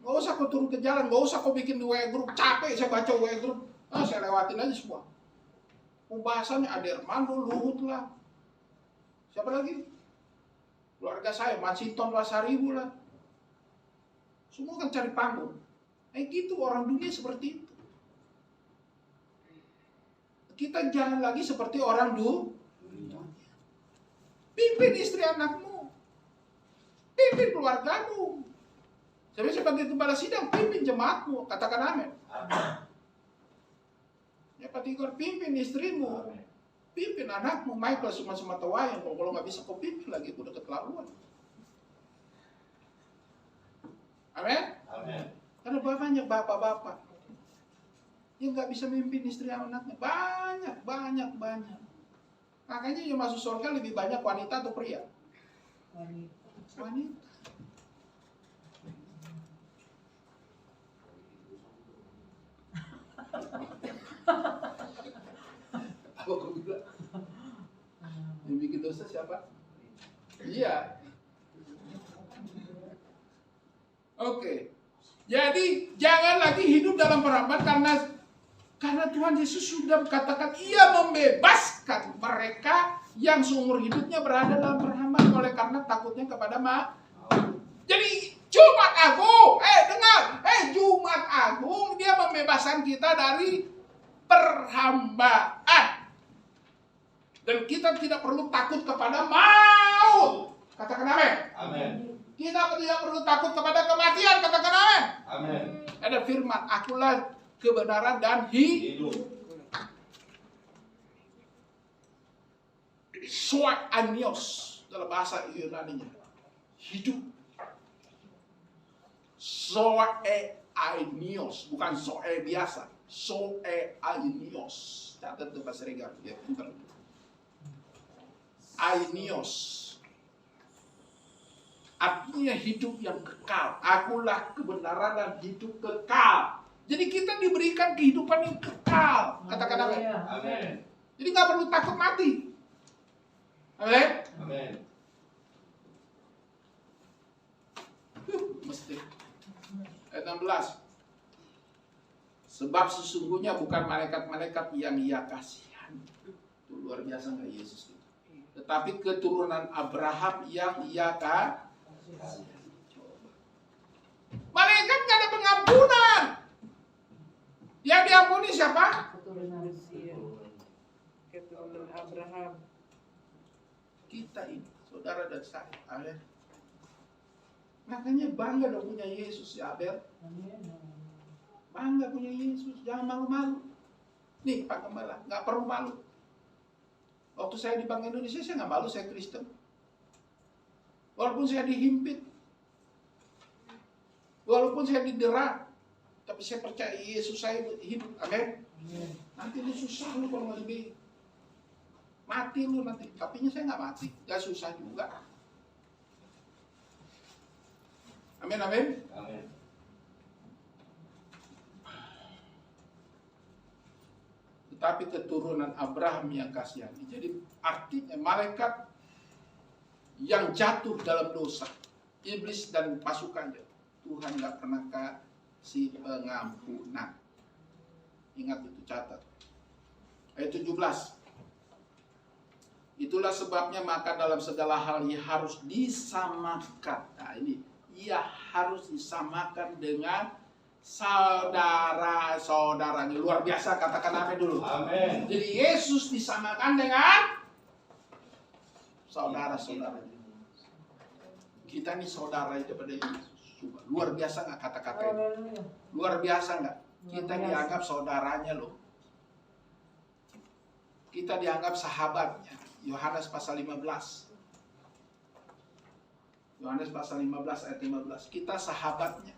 [SPEAKER 1] Gak usah kau turun ke jalan, gak usah kau bikin di WA group. Capek saya baca WA group. Saya lewatin aja semua. Pembahasannya Ade Armando, Luhut lah. Siapa lagi? Keluarga saya, Masinton Lasaribu lah. Semua kan cari panggung. Gitu orang dunia seperti itu. Kita jangan lagi seperti orang dulu. Pimpin istri anakmu. Pimpin keluargamu. Sebagai gembala sidang, pimpin jemaatmu. Katakan amin. Ya Pak Tigor, pimpin istrimu. Pimpin anakmu. Michael semata wayang. Kalau nggak bisa kau pimpin lagi, udah keterlaluan. Amin. Karena banyak bapak-bapak yang nggak bisa memimpin istri anaknya. Banyak. Makanya yang masuk surga lebih banyak wanita atau pria? Wanita. Apa kau bilang? Yang bikin dosa siapa? Iya. Oke. Jadi jangan lagi hidup dalam perhambat karena Tuhan Yesus sudah katakan Ia membebaskan mereka yang seumur hidupnya berada dalam perhambat oleh karena takutnya kepada Jadi Jumat Agung, Jumat Agung dia membebaskan kita dari perhambaan. Dan kita tidak perlu takut kepada maut. Katakan amin.
[SPEAKER 3] Amin.
[SPEAKER 1] Kita tidak perlu takut kepada kematian. Katakan amin.
[SPEAKER 3] Amin.
[SPEAKER 1] Ada firman, akulah kebenaran dan hidup. Soeanios dalam bahasa Yunani-nya. Hidup. Soeanios, bukan soe biasa. Soeanios. Catat itu bahasa Regal, ya pintar. Ainios. Artinya hidup yang kekal. Akulah kebenaran dan hidup kekal. Jadi kita diberikan kehidupan yang kekal. Katakan amin.
[SPEAKER 3] Amin.
[SPEAKER 1] Jadi nggak perlu takut mati. Amin.
[SPEAKER 3] Amin.
[SPEAKER 1] Mesti. Ayat 16. Sebab sesungguhnya bukan malaikat-malaikat yang Ia kasihan. Itu luar biasa nggak Yesus itu. Tetapi keturunan Abraham yang Ia kasihan. Malaikat nggak ada pengampunan. Yang diampuni siapa?
[SPEAKER 2] Keturunan Abraham.
[SPEAKER 1] Kita ini, saudara dan saya. Amin. Makanya bangga dong punya Yesus ya Abel. Bangga punya Yesus, jangan malu-malu. Nih Pak Gembala, nggak perlu malu. Waktu saya di Bank Indonesia, saya nggak malu, saya Kristen. Walaupun saya dihimpit, walaupun saya didera, tapi saya percaya Yesus saya hidup. Amin. Nanti lu susah lu kalau nggak lebih mati lu nanti. Tapi saya nggak mati, nggak susah juga. Amin, amin.
[SPEAKER 3] Amin.
[SPEAKER 1] Tetapi keturunan Abraham yang kasihani. Jadi artinya malaikat yang jatuh dalam dosa, iblis dan pasukannya, Tuhan nggak pernah kasih pengampunan. Ingat itu, catat. ayat 17. Itulah sebabnya maka dalam segala hal ia harus disamakan. Nah ini, ia harus disamakan dengan saudara-saudaranya. Luar biasa, katakan amin dulu.
[SPEAKER 3] Amin.
[SPEAKER 1] Jadi Yesus disamakan dengan saudara-saudaranya. Kita nih saudara itu pada Yesus. Luar biasa nggak kata-kata ini? Luar biasa nggak? Kita dianggap saudaranya loh. Kita dianggap sahabatnya. Yohanes pasal 15. Yohanes pasal 15 ayat 15. Kita sahabatnya.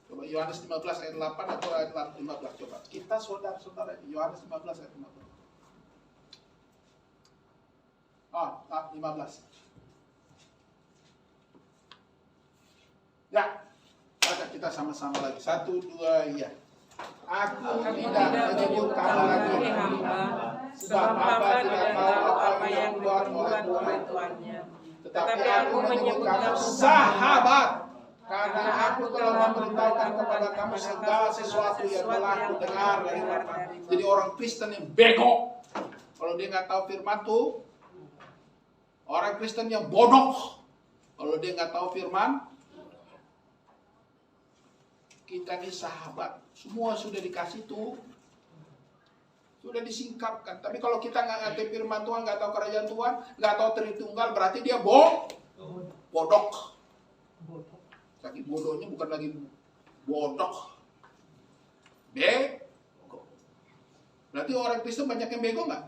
[SPEAKER 1] Coba Yohanes 15 ayat 8 atau ayat 15 coba. Kita saudara-saudara. Yohanes 15 ayat 15. 15. Ya, maka kita sama-sama lagi. 1, 2, ya. Aku tidak menyebut kamu lagi
[SPEAKER 2] hamba,
[SPEAKER 1] sebab hamba tidak tahu apa yang dibuat oleh
[SPEAKER 2] tuannya.
[SPEAKER 1] Tetapi aku menyebut kamu sahabat, karena aku telah memberitahukan kepada kamu segala sesuatu yang telah aku dengar dari Bapa. Jadi orang Kristen yang bego, kalau dia nggak tahu firman tuh, orang Kristen yang bodoh, kalau dia nggak tahu firman. Kita ini sahabat, semua sudah dikasih tuh, sudah disingkapkan. Tapi kalau kita nggak ngerti firman Tuhan, nggak tahu kerajaan Tuhan, nggak tahu Tritunggal, berarti dia bodoh. Saking bodohnya bukan lagi bodoh, bego. Berarti orang Kristen banyak yang bego nggak?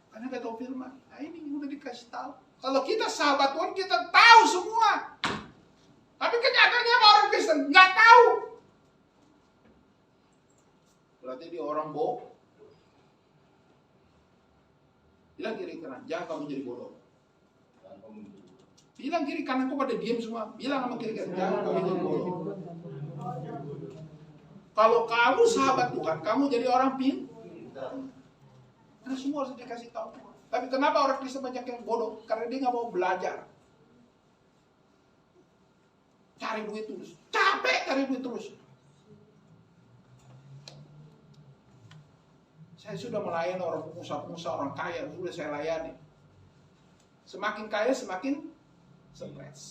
[SPEAKER 1] Karena nggak tahu firman. Nah ini udah dikasih tahu. Kalau kita sahabat Tuhan, kita tahu semua. Tapi kenyataannya apa orang Kristen? Nggak tahu. Berarti dia orang bodoh. Bilang kiri kanan, jangan kamu jadi bodoh. Bilang kiri kanan, kok pada diam semua. Bilang sama kiri kanan, jangan kamu jadi bodoh. Kalau kamu sahabat Tuhan, kamu jadi orang pintar. Karena semua harus dikasih tahu. Tapi kenapa orang Kristen banyak yang bodoh? Karena dia nggak mau belajar. Cari duit terus, capek cari duit terus. Saya sudah melayani orang pengusaha-pengusaha, orang kaya, sudah saya layani. Semakin kaya semakin stres.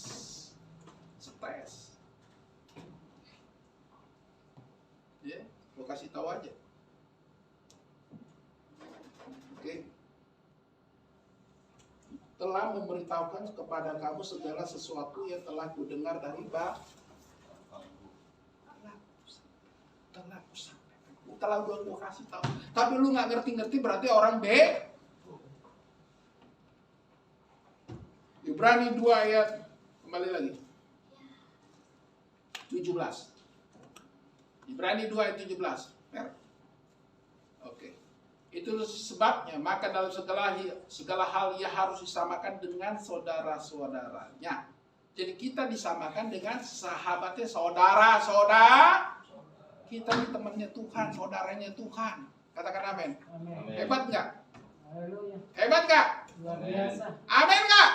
[SPEAKER 1] Ya, gue kasih tahu aja. Oke. Telah memberitahukan kepada kamu segala sesuatu yang telah kudengar dari Bapa. Telah gue kasih tahu. Tapi lu nggak ngerti-ngerti berarti orang Ibrani 2 ayat, kembali lagi 17. Ibrani 2 ayat 17. Oke. Itu sebabnya maka dalam segala hal ia harus disamakan dengan saudara-saudaranya. Jadi kita disamakan dengan sahabatnya, saudara-saudara. Kita ini temannya Tuhan, saudaranya Tuhan. Katakan amin. Hebat nggak? Hebat nggak? Amin nggak?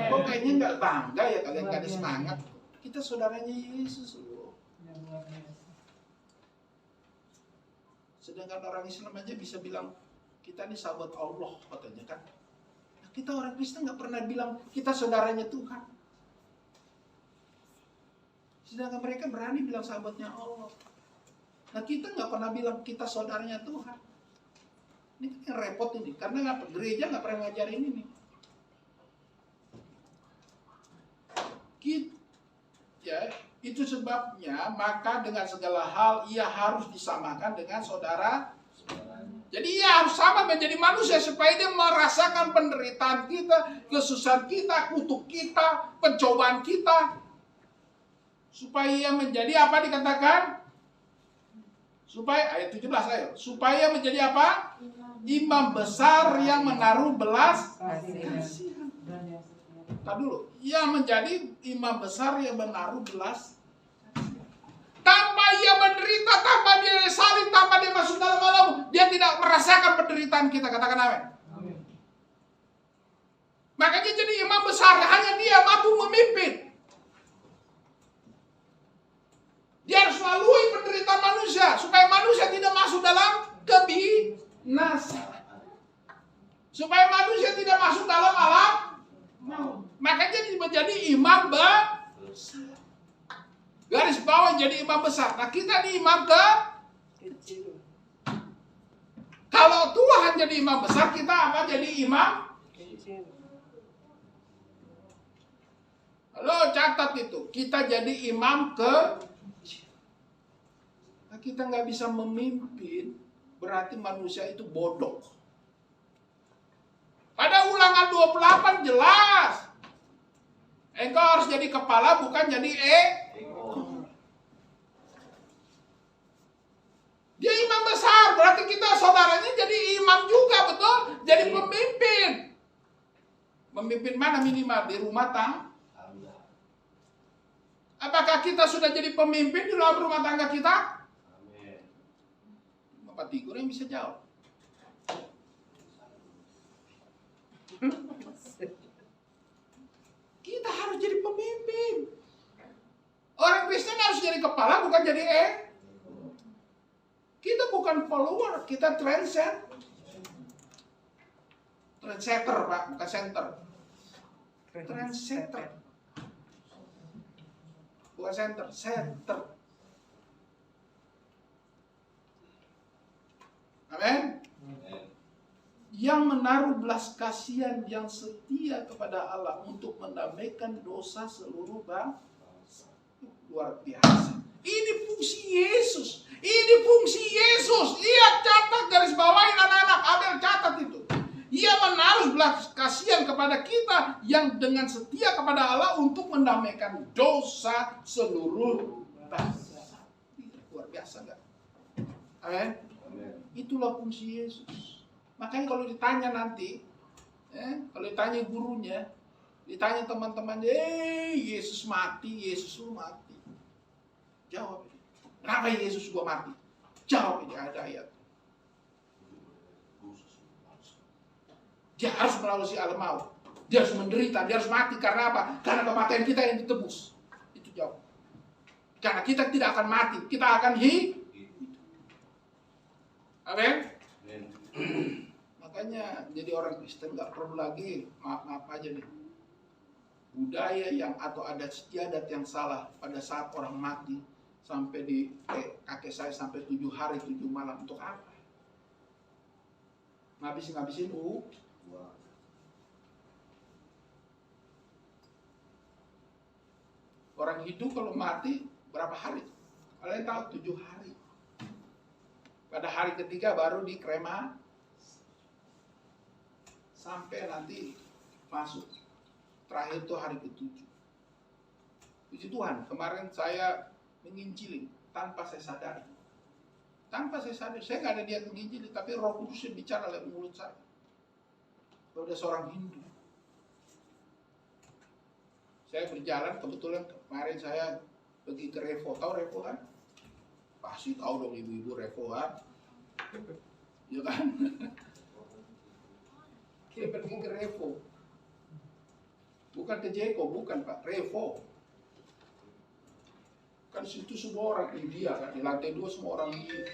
[SPEAKER 1] Kok kayaknya nggak bangga ya kalian, nggak ada semangat. Kita saudaranya Yesus loh. Sedangkan orang Islam aja bisa bilang kita ini sahabat Allah katanya kan. Nah, kita orang Kristen nggak pernah bilang kita saudaranya Tuhan. Sedangkan mereka berani bilang sahabatnya Allah. Nah kita nggak pernah bilang kita saudaranya Tuhan. Ini kan yang repot ini, karena gereja nggak pernah ngajarin ini. Ya, itu sebabnya maka dengan segala hal ia harus disamakan dengan saudara. Jadi ia harus sama menjadi manusia supaya dia merasakan penderitaan kita, kesusahan kita, kutuk kita, pencobaan kita. Supaya ia menjadi apa dikatakan? Supaya ayat 17 ayo. Supaya menjadi apa? Imam besar yang menaruh belas kasihan. Tadi dulu. Ia menjadi imam besar yang menaruh belas. Tanpa ia menderita, tanpa dia salib, tanpa dia masuk dalam alam, dia tidak merasakan penderitaan kita. Katakan amin. Makanya jadi imam besar, hanya dia mampu memimpin. Dia harus melalui penderitaan manusia Garis bawah jadi imam besar. Nah kita nih imam
[SPEAKER 2] Kecil.
[SPEAKER 1] kalau Tuhan jadi imam besar, kita apa jadi imam?
[SPEAKER 2] Kecil.
[SPEAKER 1] Halo, catat itu. Kita jadi imam Nah, kita nggak bisa memimpin, berarti manusia itu bodoh. Pada Ulangan 28 jelas. Engkau harus jadi kepala, bukan jadi Dia imam besar, berarti kita saudaranya jadi imam juga, betul? Jadi pemimpin. Memimpin mana minimal? Di rumah tangga. Apakah kita sudah jadi pemimpin di dalam rumah tangga kita?
[SPEAKER 3] Amin.
[SPEAKER 1] Bapak Tigur yang bisa jawab. Kita harus jadi pemimpin. Orang Kristen harus jadi kepala, bukan jadi Kita bukan follower, kita trendsetter. Trendsetter, Pak, bukan center. Trendsetter. Bukan center, center. Amin. Yang menaruh belas kasihan, yang setia kepada Allah untuk mendamaikan dosa seluruh bangsa. Luar biasa. Ini fungsi Yesus. Ini fungsi Yesus. Ia catat garis bawain anak-anak. Abel catat itu. Ia menaruh belas kasihan kepada kita yang dengan setia kepada Allah untuk mendamaikan dosa seluruh bangsa. Luar biasa enggak? Amin. Itulah fungsi Yesus. Makanya kalau ditanya nanti, kalau ditanya gurunya, ditanya teman-temannya, Yesus mati, Yesus lu mati. Jawab. Kenapa Yesus gua mati? Jawab, ini ada ayat. Dia harus melalui alam maut. Dia harus menderita, dia harus mati. Karena apa? Karena kematian kita yang ditebus. Itu jawab. Karena kita tidak akan mati, kita akan hidup. Amin. Makanya jadi orang Kristen nggak perlu lagi maaf aja deh. Budaya yang atau adat istiadat yang salah pada saat orang mati sampai di kakek saya sampai 7 hari 7 malam untuk apa? Ngabisin Orang hidup kalau mati berapa hari? Kalian tahu 7 hari. Pada hari ketiga baru dikremasi sampai nanti masuk. Terakhir itu hari ke-7. Puji Tuhan, kemarin saya menginjili tanpa saya sadari. Tanpa saya sadari, saya nggak ada niat menginjili, tapi Roh Kudus yang bicara lewat mulut saya. Kepada seorang Hindu. Saya berjalan, kebetulan kemarin saya pergi ke Revo. Tahu Revo kan? Pasti tahu dong ibu-ibu Revo kan? Ya kan? Kita pergi ke Revo. Bukan ke Jeko, bukan Pak, Revo. Kan situ semua orang India kan, di lantai 2 semua orang India.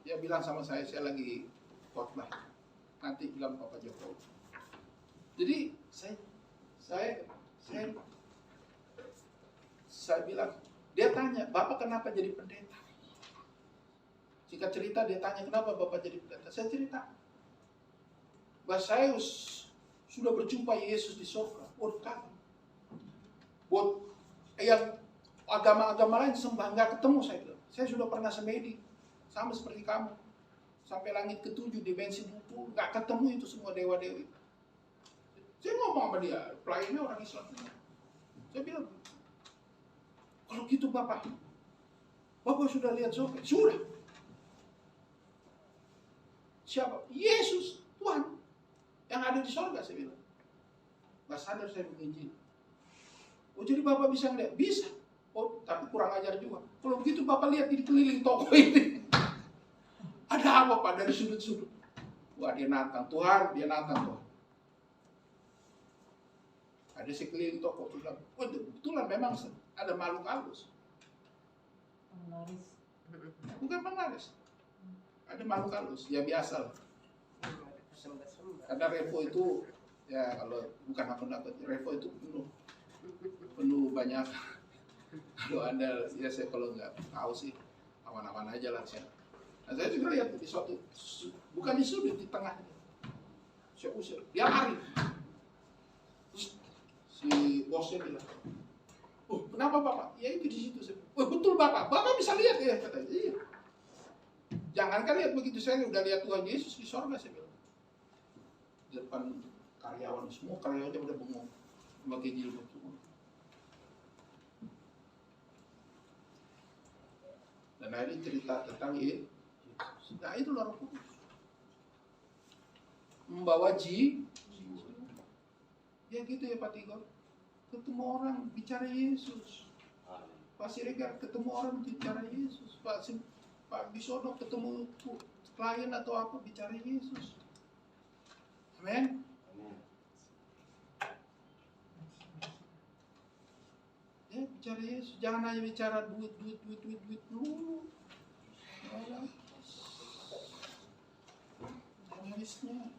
[SPEAKER 1] Dia bilang sama saya lagi khotbah. Nanti bilang Bapak Jokowi. Jadi saya bilang, dia tanya, Bapak kenapa jadi pendeta? Singkat cerita dia tanya, kenapa Bapak jadi pendeta? Saya cerita, bahwa saya sudah berjumpa Yesus di surga. Buat yang agama-agama lain sembah, nggak ketemu saya bilang. Saya sudah pernah semedi, sama seperti kamu. Sampai langit ke-7, dimensi buku, nggak ketemu itu semua dewa-dewi. Saya ngomong sama dia, pelayannya orang Islam. Saya bilang, kalau gitu Bapak sudah lihat surga? Sudah. Siapa? Yesus, Tuhan yang ada di surga, saya bilang. Nggak sadar saya menginjil. Oh jadi Bapak bisa ngeliat? Bisa. Oh tapi kurang ajar juga. Kalau begitu Bapak lihat di keliling toko ini. Ada apa Pak dari sudut-sudut? Wah dia nantang Tuhan, Tuhan. Ada sekeliling toko bilang, oh betulan memang ada makhluk halus. Bukan penglaris. Ada makhluk halus, ya biasa lah. Karena Revo itu, ya kalau bukan akun-akun, Revo itu penuh banyak Kalau Anda, ya saya kalau nggak tahu sih, aman-aman aja lah saya. Nah, saya juga lihat di suatu, bukan di sudut, di tengah. Saya usir, dia lari. Terus si bosnya bilang, "Oh, kenapa Bapak?" "Ya itu di situ." "Oh, betul Bapak. Bapak bisa lihat ya?" Katanya. "Iya." "Jangankan lihat begitu, saya udah lihat Tuhan Yesus di sorga," saya bilang. Di depan karyawan, semua karyawannya udah bengong, pakai jilbab semua. Dan akhirnya cerita tentang Yesus. Nah itu Roh Kudus membawa ya gitu ya Pak Tigor, ketemu orang bicara Yesus. Pak Siregar ketemu orang bicara Yesus. Pak Bisono ketemu klien atau apa bicara Yesus. Amin. Ya bicara Yesus, jangan hanya bicara duit dulu. Habisnya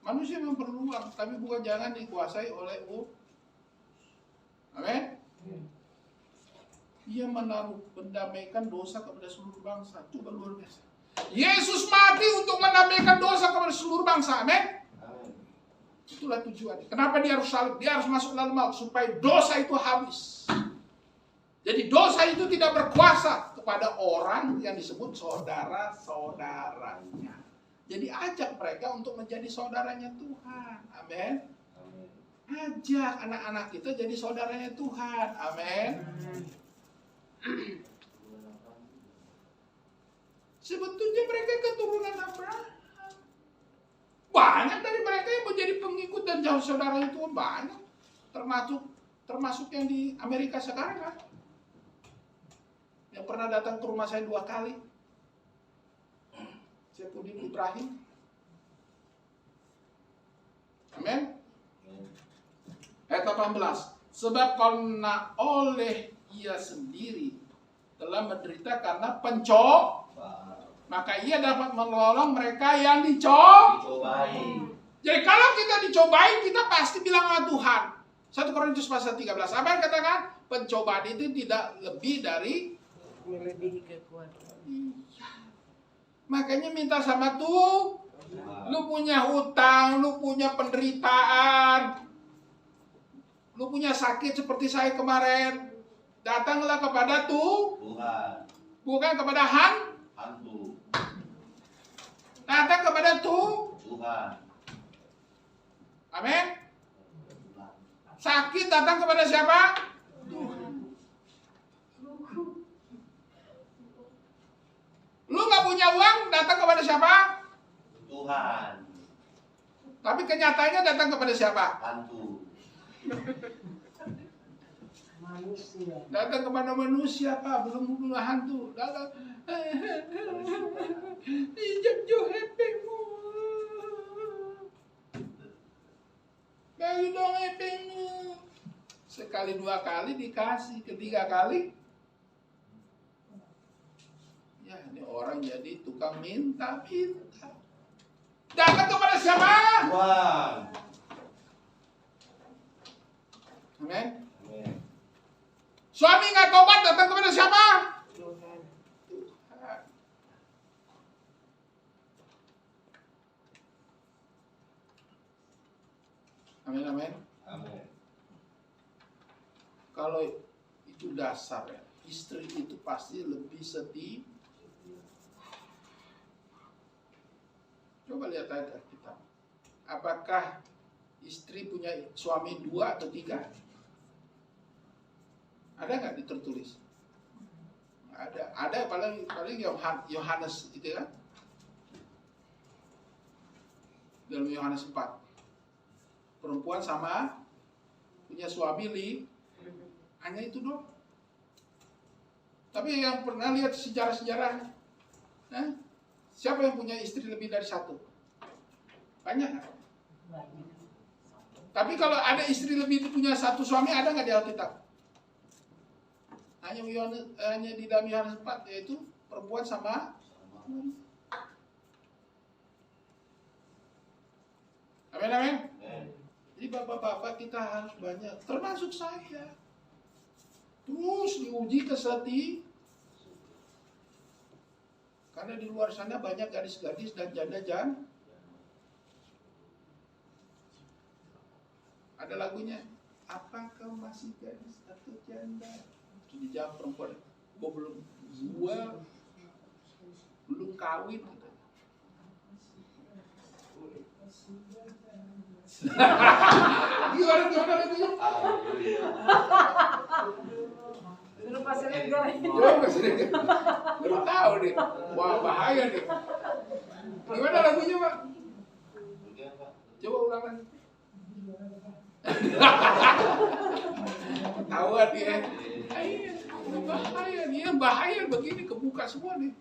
[SPEAKER 1] manusia memang perlu uang, tapi bukan jangan dikuasai oleh uang. Amin. Ia mendamaikan dosa kepada seluruh bangsa. Coba luar biasa. Yesus mati untuk mendamaikan dosa kepada seluruh bangsa. Amin. Itulah tujuannya. Kenapa dia harus salib? Dia harus masuk dalam maut supaya dosa itu habis. Jadi dosa itu tidak berkuasa kepada orang yang disebut saudara-saudaranya. Jadi ajak mereka untuk menjadi saudaranya Tuhan. Amin. Ajak anak-anak kita jadi saudaranya Tuhan. Amin. Sebetulnya mereka keturunan Abraham. Banyak dari mereka yang menjadi pengikut dan jauh saudaranya Tuhan. Banyak. Termasuk yang di Amerika sekarang kan. Yang pernah datang ke rumah saya 2 kali. Saifuddin Ibrahim. Amin. Ayat 18. Sebab karena oleh ia sendiri telah menderita karena maka ia dapat menolong mereka yang dicobai. Jadi kalau kita dicobai, kita pasti bilang sama Tuhan. 1 Korintus pasal 13. Apa yang katakan? Pencobaan itu tidak lebih dari
[SPEAKER 2] melebihi kekuatan.
[SPEAKER 1] Makanya minta sama Tuhan. Lu punya hutang, lu punya penderitaan, lu punya sakit seperti saya kemarin. Datanglah kepada Tuhan. Bukan kepada hantu. Datang kepada Tuhan. Amin. Sakit datang kepada siapa? Tuhan. Lu gak punya uang, datang kepada siapa?
[SPEAKER 3] Tuhan.
[SPEAKER 1] Tapi kenyataannya datang kepada siapa?
[SPEAKER 3] Hantu.
[SPEAKER 2] Manusia.
[SPEAKER 1] Datang kepada manusia, Pak. Belum hantu. Datang. Pinjam HP-mu. Bagi dong HP-mu. Sekali 2 kali dikasih, ketiga kali. Ya, ini orang jadi tukang minta. Datang kepada siapa?
[SPEAKER 3] Tuhan.
[SPEAKER 1] Amin. Suami nggak tobat, datang kepada siapa?
[SPEAKER 2] Tuhan.
[SPEAKER 1] Tuhan. Amin, amin.
[SPEAKER 3] Amin.
[SPEAKER 1] Kalau itu dasar ya, istri itu pasti lebih sedih. Coba lihat aja kita. Apakah istri punya suami 2 atau 3? Ada nggak ditertulis? Ada paling Yohanes itu kan? Dalam Yohanes 4. Perempuan sama punya suami hanya itu doang. Tapi yang pernah lihat sejarah-sejarah, siapa yang punya istri lebih dari 1? Banyak nggak? Tapi kalau ada istri lebih punya 1 suami, ada nggak di Alkitab? Hanya di dalam Yohanes 4, yaitu perempuan sama. Amin, amin. Jadi bapak-bapak kita harus banyak, termasuk saya. Terus diuji kesetiaan. Karena di luar sana banyak gadis-gadis dan janda-janda. Ada lagunya, apa kau masih gadis atau janda? Dijawab perempuan, gua belum kawin. Gimana lagunya?
[SPEAKER 2] Suruh Pak Siregar.
[SPEAKER 1] Baru tahu deh. Wah, bahaya deh. Gimana lagunya, Pak? Coba ulang lagi. Ketahuan dia. Bahaya nih, bahaya begini kebuka semua nih.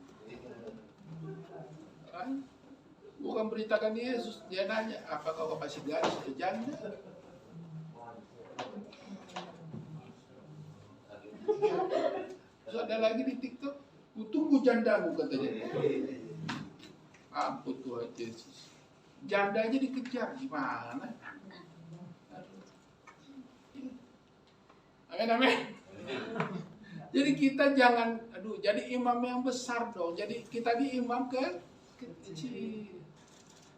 [SPEAKER 1] Bukan beritakan Yesus, dia nanya, apakah kau masih gadis atau janda? Terus ada lagi di TikTok, ku tunggu jandamu katanya. Ampun Tuhan Yesus. Jandanya dikejar gimana? Amin, amin. Jadi kita jangan, jadi imam yang besar dong. Jadi kita di imam kecil.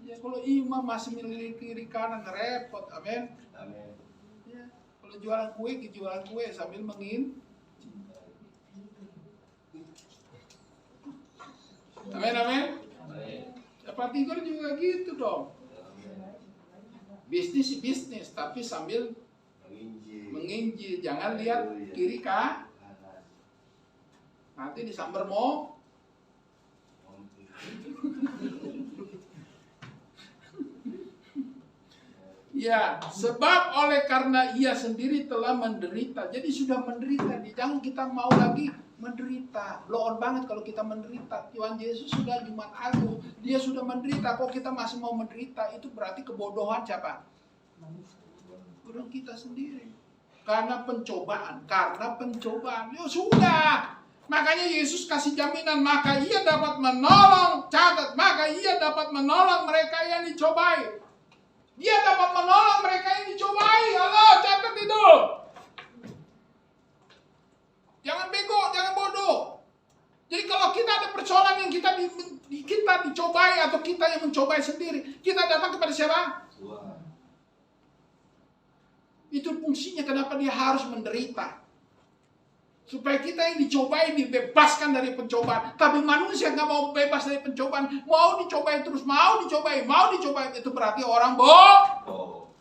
[SPEAKER 1] Ya kalau imam masih milih kiri kanan repot, amin.
[SPEAKER 3] Amin.
[SPEAKER 1] Ya, kalau jualan kue sambil mengin. Amin, amin. Dapat tidur juga gitu dong. Bisnis, tapi sambil menginjil. Jangan lihat kiri kanan. Nanti disamber mau. Ya, sebab oleh karena ia sendiri telah menderita. Jadi sudah menderita. Jangan kita mau lagi menderita. Blow on banget kalau kita menderita. Tuhan Yesus sudah Jumat Agung. Dia sudah menderita. Kok kita masih mau menderita? Itu berarti kebodohan siapa? Orang kita sendiri. Karena pencobaan. Ya sudah. Makanya Yesus kasih jaminan. Maka ia dapat menolong. Catat. Maka ia dapat menolong mereka yang dicobai. Dia dapat menolong mereka yang dicobai. Halo, catat itu. Jangan bego, jangan bodoh. Jadi kalau kita ada persoalan yang kita dicobai atau kita yang mencobai sendiri, kita datang kepada siapa?
[SPEAKER 3] Tuhan.
[SPEAKER 1] Itu fungsinya kenapa dia harus menderita. Supaya kita yang dicobai dibebaskan dari pencobaan. Tapi manusia nggak mau bebas dari pencobaan. Mau dicobai terus, mau dicobai. Itu berarti orang bohong.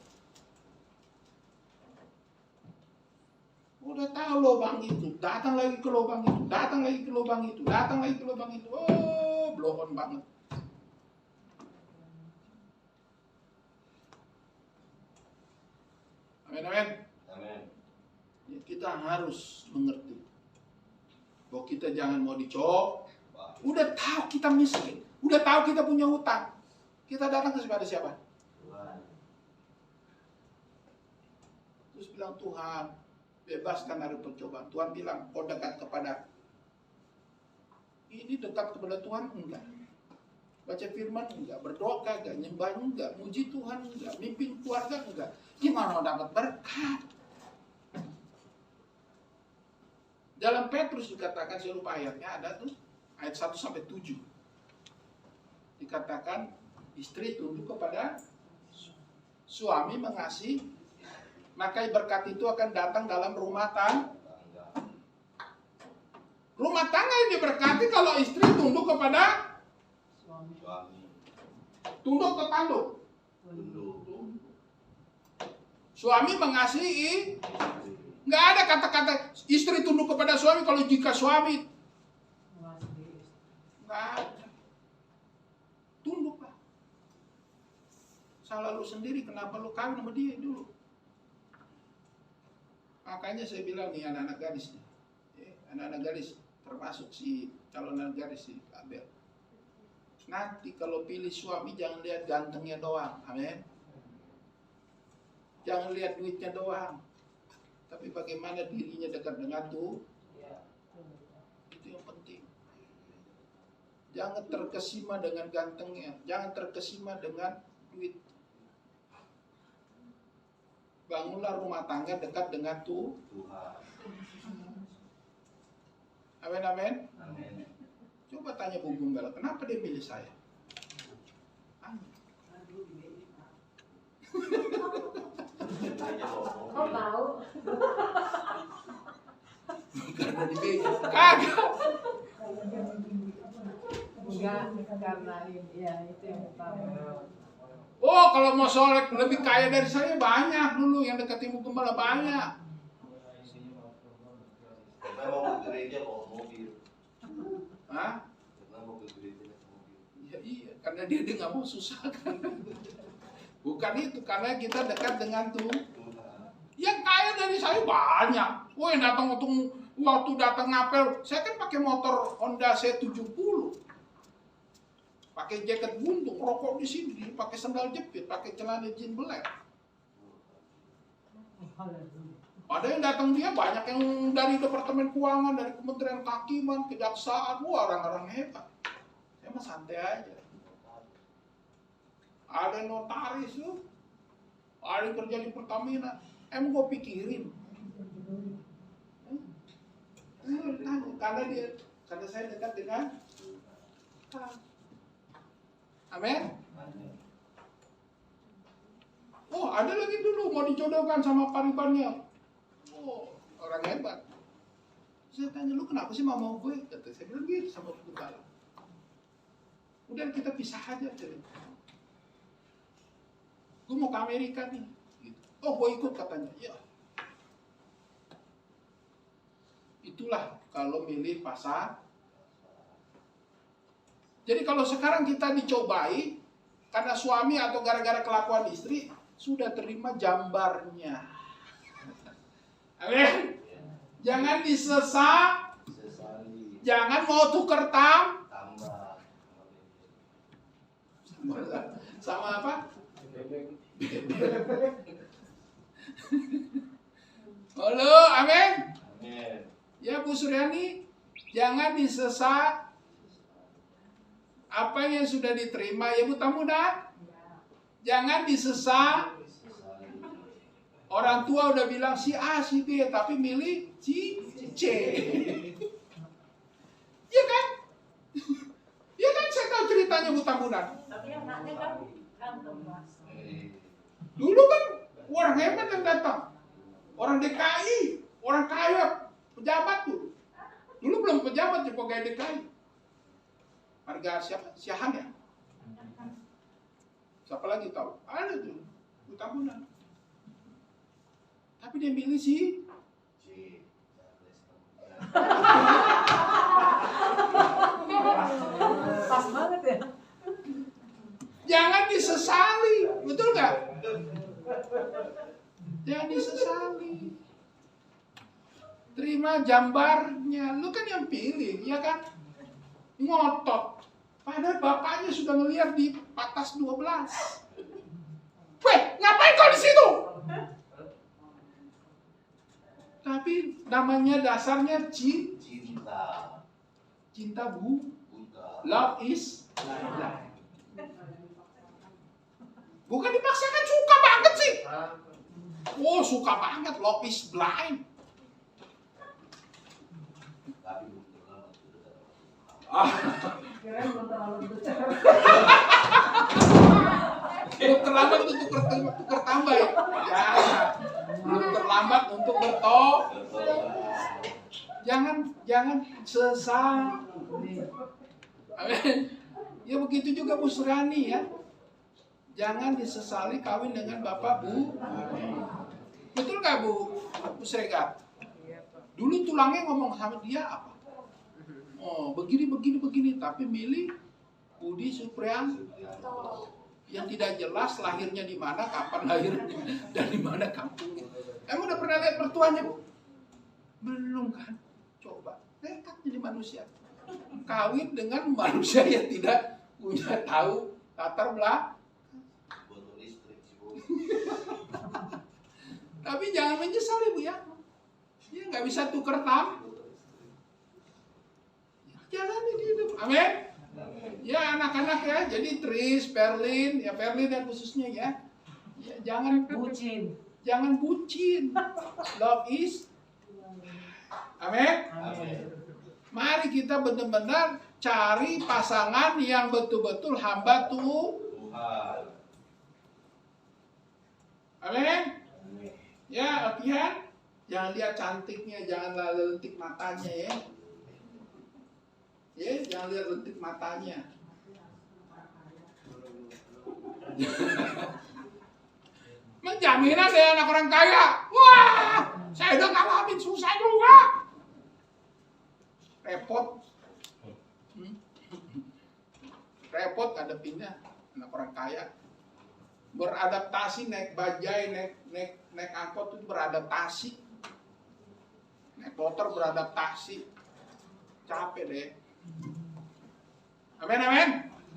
[SPEAKER 1] Udah tahu lubang itu, datang lagi ke lubang itu, datang lagi ke lubang itu, datang lagi ke lubang itu. Oh, blow on banget. Amin, amin.
[SPEAKER 3] Amin.
[SPEAKER 1] Ya, kita harus mengerti bahwa kita jangan mau dicoba. Udah tahu kita miskin, udah tahu kita punya hutang, kita datang kepada siapa?
[SPEAKER 3] Tuhan.
[SPEAKER 1] Terus bilang, Tuhan, bebaskan dari pencobaan. Tuhan bilang, kau dekat kepada ini, dekat kepada Tuhan enggak? Baca firman enggak? Berdoa enggak? Nyembah enggak? Muji Tuhan enggak? Mimpin keluarga enggak? Gimana mau dapat berkat? Dalam Petrus dikatakan, saya lupa ayatnya, ada tuh ayat 1-7. Dikatakan istri tunduk kepada suami, mengasihi, maka berkat itu akan datang dalam rumah tangga. Rumah tangga yang diberkati kalau istri tunduk kepada
[SPEAKER 3] Suami.
[SPEAKER 1] tunduk atau tanduk.
[SPEAKER 3] Tunduk.
[SPEAKER 1] Suami mengasihi. Nggak ada kata-kata istri tunduk kepada suami kalau jika suami nggak ada. Tunduklah. Salah lu sendiri, kenapa lu kawin sama dia dulu? Makanya saya bilang nih anak-anak gadis nih. Anak-anak gadis termasuk si calon anak gadis si Abel. Nanti kalau pilih suami jangan lihat gantengnya doang. Amin. Jangan lihat duitnya doang. Tapi bagaimana dirinya dekat dengan Tuhan. Itu yang penting. Jangan terkesima dengan gantengnya. Jangan terkesima dengan duit. Bangunlah rumah tangga dekat dengan Tuhan. Amin, amin.
[SPEAKER 3] Amin.
[SPEAKER 1] Coba tanya Bu Gumbel, kenapa dia milih saya? Tanya.
[SPEAKER 4] Kok tahu?
[SPEAKER 1] Karena di meja. Kagak.
[SPEAKER 3] Enggak, karena ya itu yang utama.
[SPEAKER 1] Oh, kalau mau solek lebih kaya dari saya banyak dulu yang deketin Bu Gumbel banyak.
[SPEAKER 5] Karena mau ke gereja bawa mobil.
[SPEAKER 1] Hah?
[SPEAKER 5] Karena mau ke gereja naik mobil.
[SPEAKER 1] Ya iya, karena dia nggak mau susah kan. Bukan itu, karena kita dekat dengan Tuhan. Yang kaya dari saya banyak. Oh, yang datang waktu datang ngapel, saya kan pakai motor Honda C70. Pakai jaket buntung, rokok di sini, pakai sandal jepit, pakai celana jeans black. Ada yang datang dia banyak yang dari Departemen Keuangan, dari Kementerian Kehakiman, Kejaksaan, wah orang-orang hebat. Saya mah santai aja. Ada notaris tuh, ada yang kerja di Pertamina. Emang gue pikirin. Karena saya dekat dengan Amin. Oh, ada lagi dulu mau dijodohkan sama paribannya. Oh, orang hebat. Saya tanya, lu kenapa sih mau gue? Kata saya bilang gitu sama Gumbel. Udah kita pisah aja. Gue mau ke Amerika nih. Gitu. Oh, gue ikut katanya. Ya. Itulah kalau milih pasar. Jadi kalau sekarang kita dicobai karena suami atau gara-gara kelakuan istri sudah terima jambarnya. Amin. Jangan disesak.
[SPEAKER 5] Sesali.
[SPEAKER 1] Jangan mau tuker tambah. Sama apa? Halo, amin.
[SPEAKER 5] Amin.
[SPEAKER 1] Ya Bu Suryani, jangan disesak apa yang sudah diterima ya Bu Tamuna. Jangan disesak. Orang tua udah bilang si A, si B, tapi milih si C. Iya kan? Iya kan, saya tahu ceritanya Bu Tambunan.
[SPEAKER 4] Tapi anaknya kan ganteng, Mas.
[SPEAKER 1] Dulu kan orang hebat yang datang. Orang DKI, orang kaya, pejabat tuh. Dulu belum pejabat ya pegawai DKI. Harga siapa? Siahan ya? Siapa lagi tahu? Ada tuh, Bu Tambunan. Tapi dia milih si
[SPEAKER 3] Pas banget ya.
[SPEAKER 1] jangan disesali, betul nggak? Jangan disesali. Terima jambarnya, lu kan yang pilih, ya kan? Ngotot. Padahal bapaknya sudah ngeliat di atas 12. Weh, ngapain kau di situ? Tapi namanya dasarnya
[SPEAKER 5] Cinta.
[SPEAKER 1] cinta Bu.
[SPEAKER 5] Buta.
[SPEAKER 1] Love is blind. Bukan dipaksakan, suka banget sih. Oh, suka banget, love is blind.
[SPEAKER 5] Tapi belum lama sudah.
[SPEAKER 3] Kirain belum terlalu besar.
[SPEAKER 1] Belum terlambat untuk tukar tambah ya. Ya, belum terlambat untuk jangan sesal. Amin. Ya begitu juga Bu Surani ya. Jangan disesali kawin dengan Bapak Bu. Betul nggak Bu Sregat? Dulu tulangnya ngomong sama dia apa? Oh, begini, tapi milih Budi Supriyanto yang tidak jelas lahirnya di mana, kapan lahirnya, dan di mana kampungnya. Emang udah pernah lihat mertuanya, Bu? Belum kan? Coba, nekat jadi manusia. Kawin dengan manusia yang tidak punya tahu latar belakang.
[SPEAKER 5] Botol listrik sih.
[SPEAKER 1] Tapi jangan menyesal Ibu ya. Dia nggak bisa tuker tam. Jalani hidup. Amin. Ya anak-anak ya, jadi Tris, Perlin, ya Perlin ya khususnya ya. Ya jangan
[SPEAKER 3] Bucin.
[SPEAKER 1] jangan bucin. Love is. Amin.
[SPEAKER 3] Amin.
[SPEAKER 1] Mari kita benar-benar cari pasangan yang betul-betul hamba
[SPEAKER 5] Tuhan.
[SPEAKER 1] Amin. Ya, latihan. Jangan lihat cantiknya, jangan lentik matanya ya. Ya, jangan lihat lentik matanya. Menjaminan deh anak orang kaya. Wah, saya udah ngalamin susah juga. Repot. Repot ngadepinnya anak orang kaya. Beradaptasi naik bajai, naik angkot itu beradaptasi. Naik motor beradaptasi. Capek deh. Amin, amin.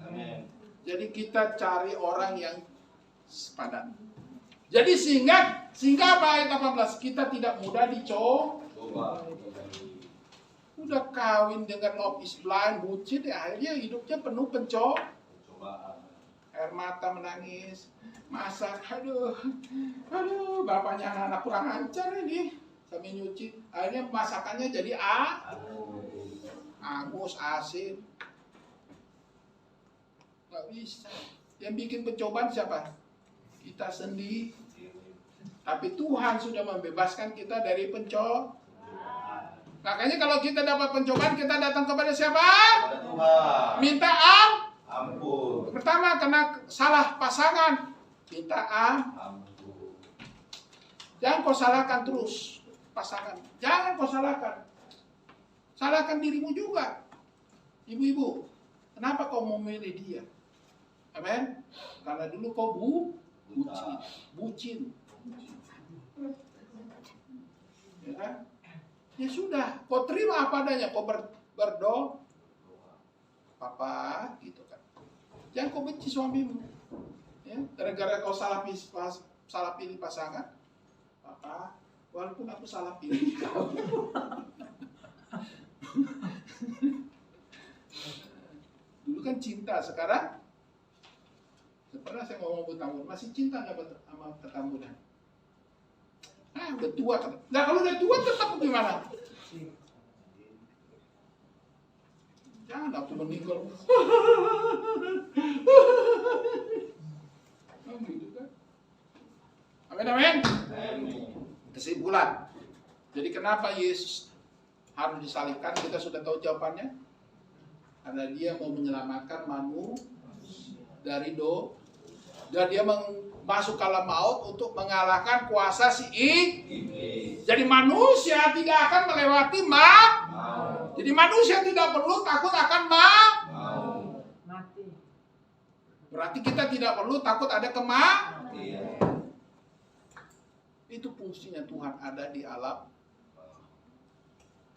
[SPEAKER 5] Amin.
[SPEAKER 1] Jadi kita cari orang yang sepadan. Jadi sehingga apa ayat 18? Kita tidak mudah
[SPEAKER 5] Coba.
[SPEAKER 1] udah kawin dengan love is blind, bucin ya, akhirnya hidupnya penuh
[SPEAKER 5] Cobaan.
[SPEAKER 1] air mata menangis, masak, aduh, bapaknya anak kurang ajar ini, sambil nyuci, akhirnya masakannya jadi angus, asin, nggak bisa. Yang bikin pencobaan siapa? Kita sendiri. Tapi Tuhan sudah membebaskan kita dari pencobaan. Makanya kalau kita dapat pencobaan, kita datang kepada siapa?
[SPEAKER 5] Kepada Tuhan.
[SPEAKER 1] Minta
[SPEAKER 5] Ampun.
[SPEAKER 1] Pertama, kena salah pasangan. Minta
[SPEAKER 5] Ampun.
[SPEAKER 1] Jangan kau salahkan terus pasangan. Jangan kau salahkan. Salahkan dirimu juga. Ibu-ibu, kenapa kau memilih dia? Amin. Karena dulu kau bucin. Ya. Ya sudah, kau terima apa adanya, kau berdoa, papa, gitu kan. Jangan kau benci suamimu, ya. Gara-gara kau salah pilih pasangan, papa, walaupun aku salah pilih kau. Dulu kan cinta, sekarang pernah saya ngomong Betambun, masih cinta nggak sama Petamburan? Udah tua kan. Nah kalau udah tua tetap gimana? Jangan aku meninggal. Gitu kan? Amin, amin. Kesimpulan. Jadi kenapa Yesus harus disalibkan? Kita sudah tahu jawabannya. Karena dia mau menyelamatkan manusia dari dosa. Dan dia masuk ke alam maut untuk mengalahkan kuasa si iblis. Jadi manusia tidak akan melewati maut. Jadi manusia tidak perlu takut akan maut.
[SPEAKER 3] Mati.
[SPEAKER 1] Berarti kita tidak perlu takut ada kematian. Itu fungsinya Tuhan ada di alam.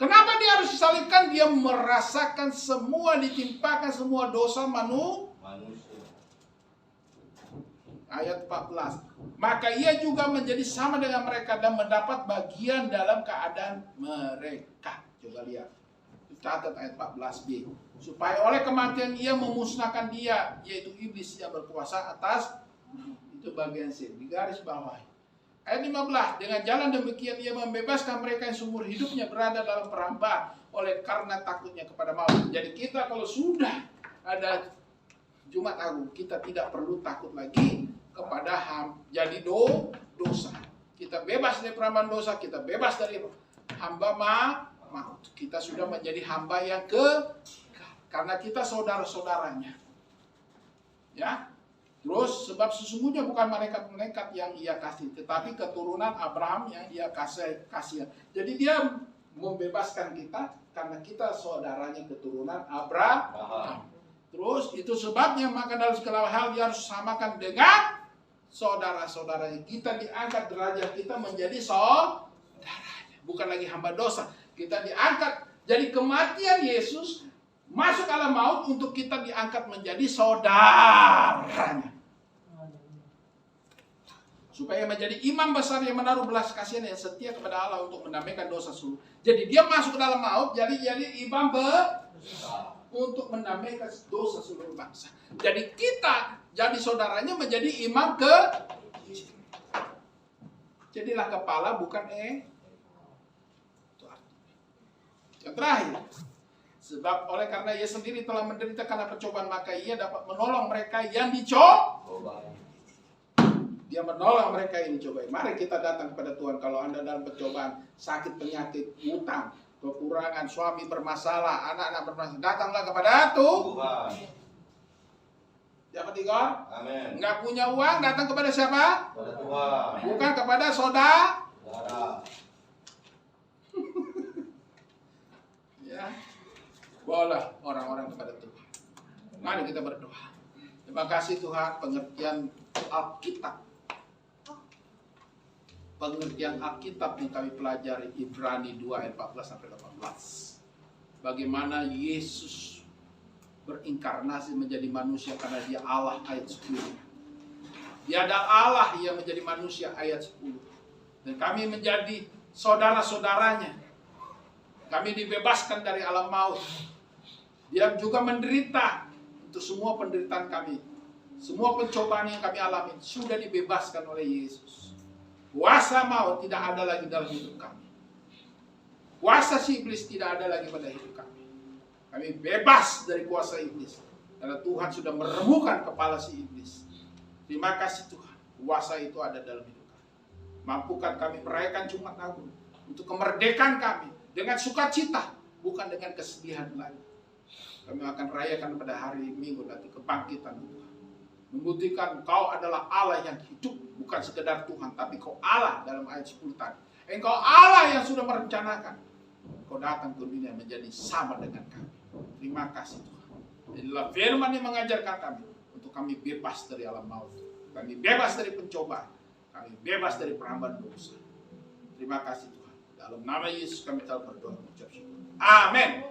[SPEAKER 1] Kenapa dia harus disalibkan? Dia merasakan semua, ditimpakan semua dosa manusia. Ayat 14. Maka ia juga menjadi sama dengan mereka dan mendapat bagian dalam keadaan mereka. Coba lihat. Catat ayat 14b. Supaya oleh kematian ia memusnahkan dia, yaitu iblis yang berkuasa atas. Itu bagian C. Di garis bawah. Ayat 15. Dengan jalan demikian ia membebaskan mereka yang seumur hidupnya berada dalam perambaan oleh karena takutnya kepada maut. Jadi kita kalau sudah ada Jumat Agung, kita tidak perlu takut lagi kepada jadi dosa. Kita bebas dari perambaan dosa, kita bebas dari hamba maut. Kita sudah menjadi hamba yang karena kita saudara-saudaranya. Ya. Terus sebab sesungguhnya bukan malaikat-malaikat yang ia kasih, tetapi keturunan Abraham yang ia kasih. Jadi dia membebaskan kita karena kita saudaranya keturunan Abraham. Terus itu sebabnya maka dalam segala hal dia harus samakan dengan saudara-saudaranya. Kita diangkat derajat kita menjadi saudaranya, bukan lagi hamba dosa. Kita diangkat. Jadi kematian Yesus masuk alam maut untuk kita diangkat menjadi saudaranya. Supaya menjadi imam besar yang menaruh belas kasihan yang setia kepada Allah untuk mendamaikan dosa seluruh. Jadi dia masuk ke dalam maut, jadi imam besar untuk mendamaikan dosa seluruh bangsa. Jadi kita jadi saudaranya menjadi imam jadilah kepala bukan Itu artinya. Yang terakhir, Sebab oleh karena ia sendiri telah menderita karena pencobaan, maka ia dapat menolong mereka yang dicobai.
[SPEAKER 5] Coba.
[SPEAKER 1] Dia menolong mereka yang dicobai. Mari kita datang kepada Tuhan. Kalau Anda dalam pencobaan, sakit, penyakit, utang, kekurangan, suami bermasalah, anak-anak bermasalah, datanglah kepada
[SPEAKER 5] Tuhan.
[SPEAKER 1] Siapa Tigor?
[SPEAKER 5] Amin.
[SPEAKER 1] Nggak punya uang, datang kepada siapa?
[SPEAKER 5] Pada Tuhan.
[SPEAKER 1] Bukan kepada saudara.
[SPEAKER 5] Saudara.
[SPEAKER 1] Ya, bawalah orang-orang kepada Tuhan. Mari kita berdoa. Terima kasih Tuhan, pengertian Alkitab. Pengertian Alkitab yang kami pelajari Ibrani 2 ayat 14 sampai 18. Bagaimana Yesus berinkarnasi menjadi manusia karena dia Allah ayat 10. Dia adalah Allah yang menjadi manusia ayat 10. Dan kami menjadi saudara-saudaranya. Kami dibebaskan dari alam maut. Dia juga menderita untuk semua penderitaan kami. Semua pencobaan yang kami alami sudah dibebaskan oleh Yesus. Kuasa maut tidak ada lagi dalam hidup kami. Kuasa si iblis tidak ada lagi pada hidup kami. Kami bebas dari kuasa iblis. Karena Tuhan sudah meremukkan kepala si iblis. Terima kasih Tuhan. Kuasa itu ada dalam hidup kami. Mampukan kami merayakan Jumat Agung. Untuk kemerdekaan kami. Dengan sukacita. Bukan dengan kesedihan lagi. Kami akan rayakan pada hari Minggu nanti kebangkitan Tuhan. Membuktikan Kau adalah Allah yang hidup, bukan sekedar Tuhan, tapi Kau Allah dalam ayat 10 tadi. Engkau Allah yang sudah merencanakan. Kau datang ke dunia menjadi sama dengan kami. Terima kasih Tuhan. Inilah firman yang mengajarkan kami untuk kami bebas dari alam maut. Kami bebas dari pencobaan. Kami bebas dari perambahan dosa. Terima kasih Tuhan. Dalam nama Yesus kami telah berdoa mengucap syukur. Amin.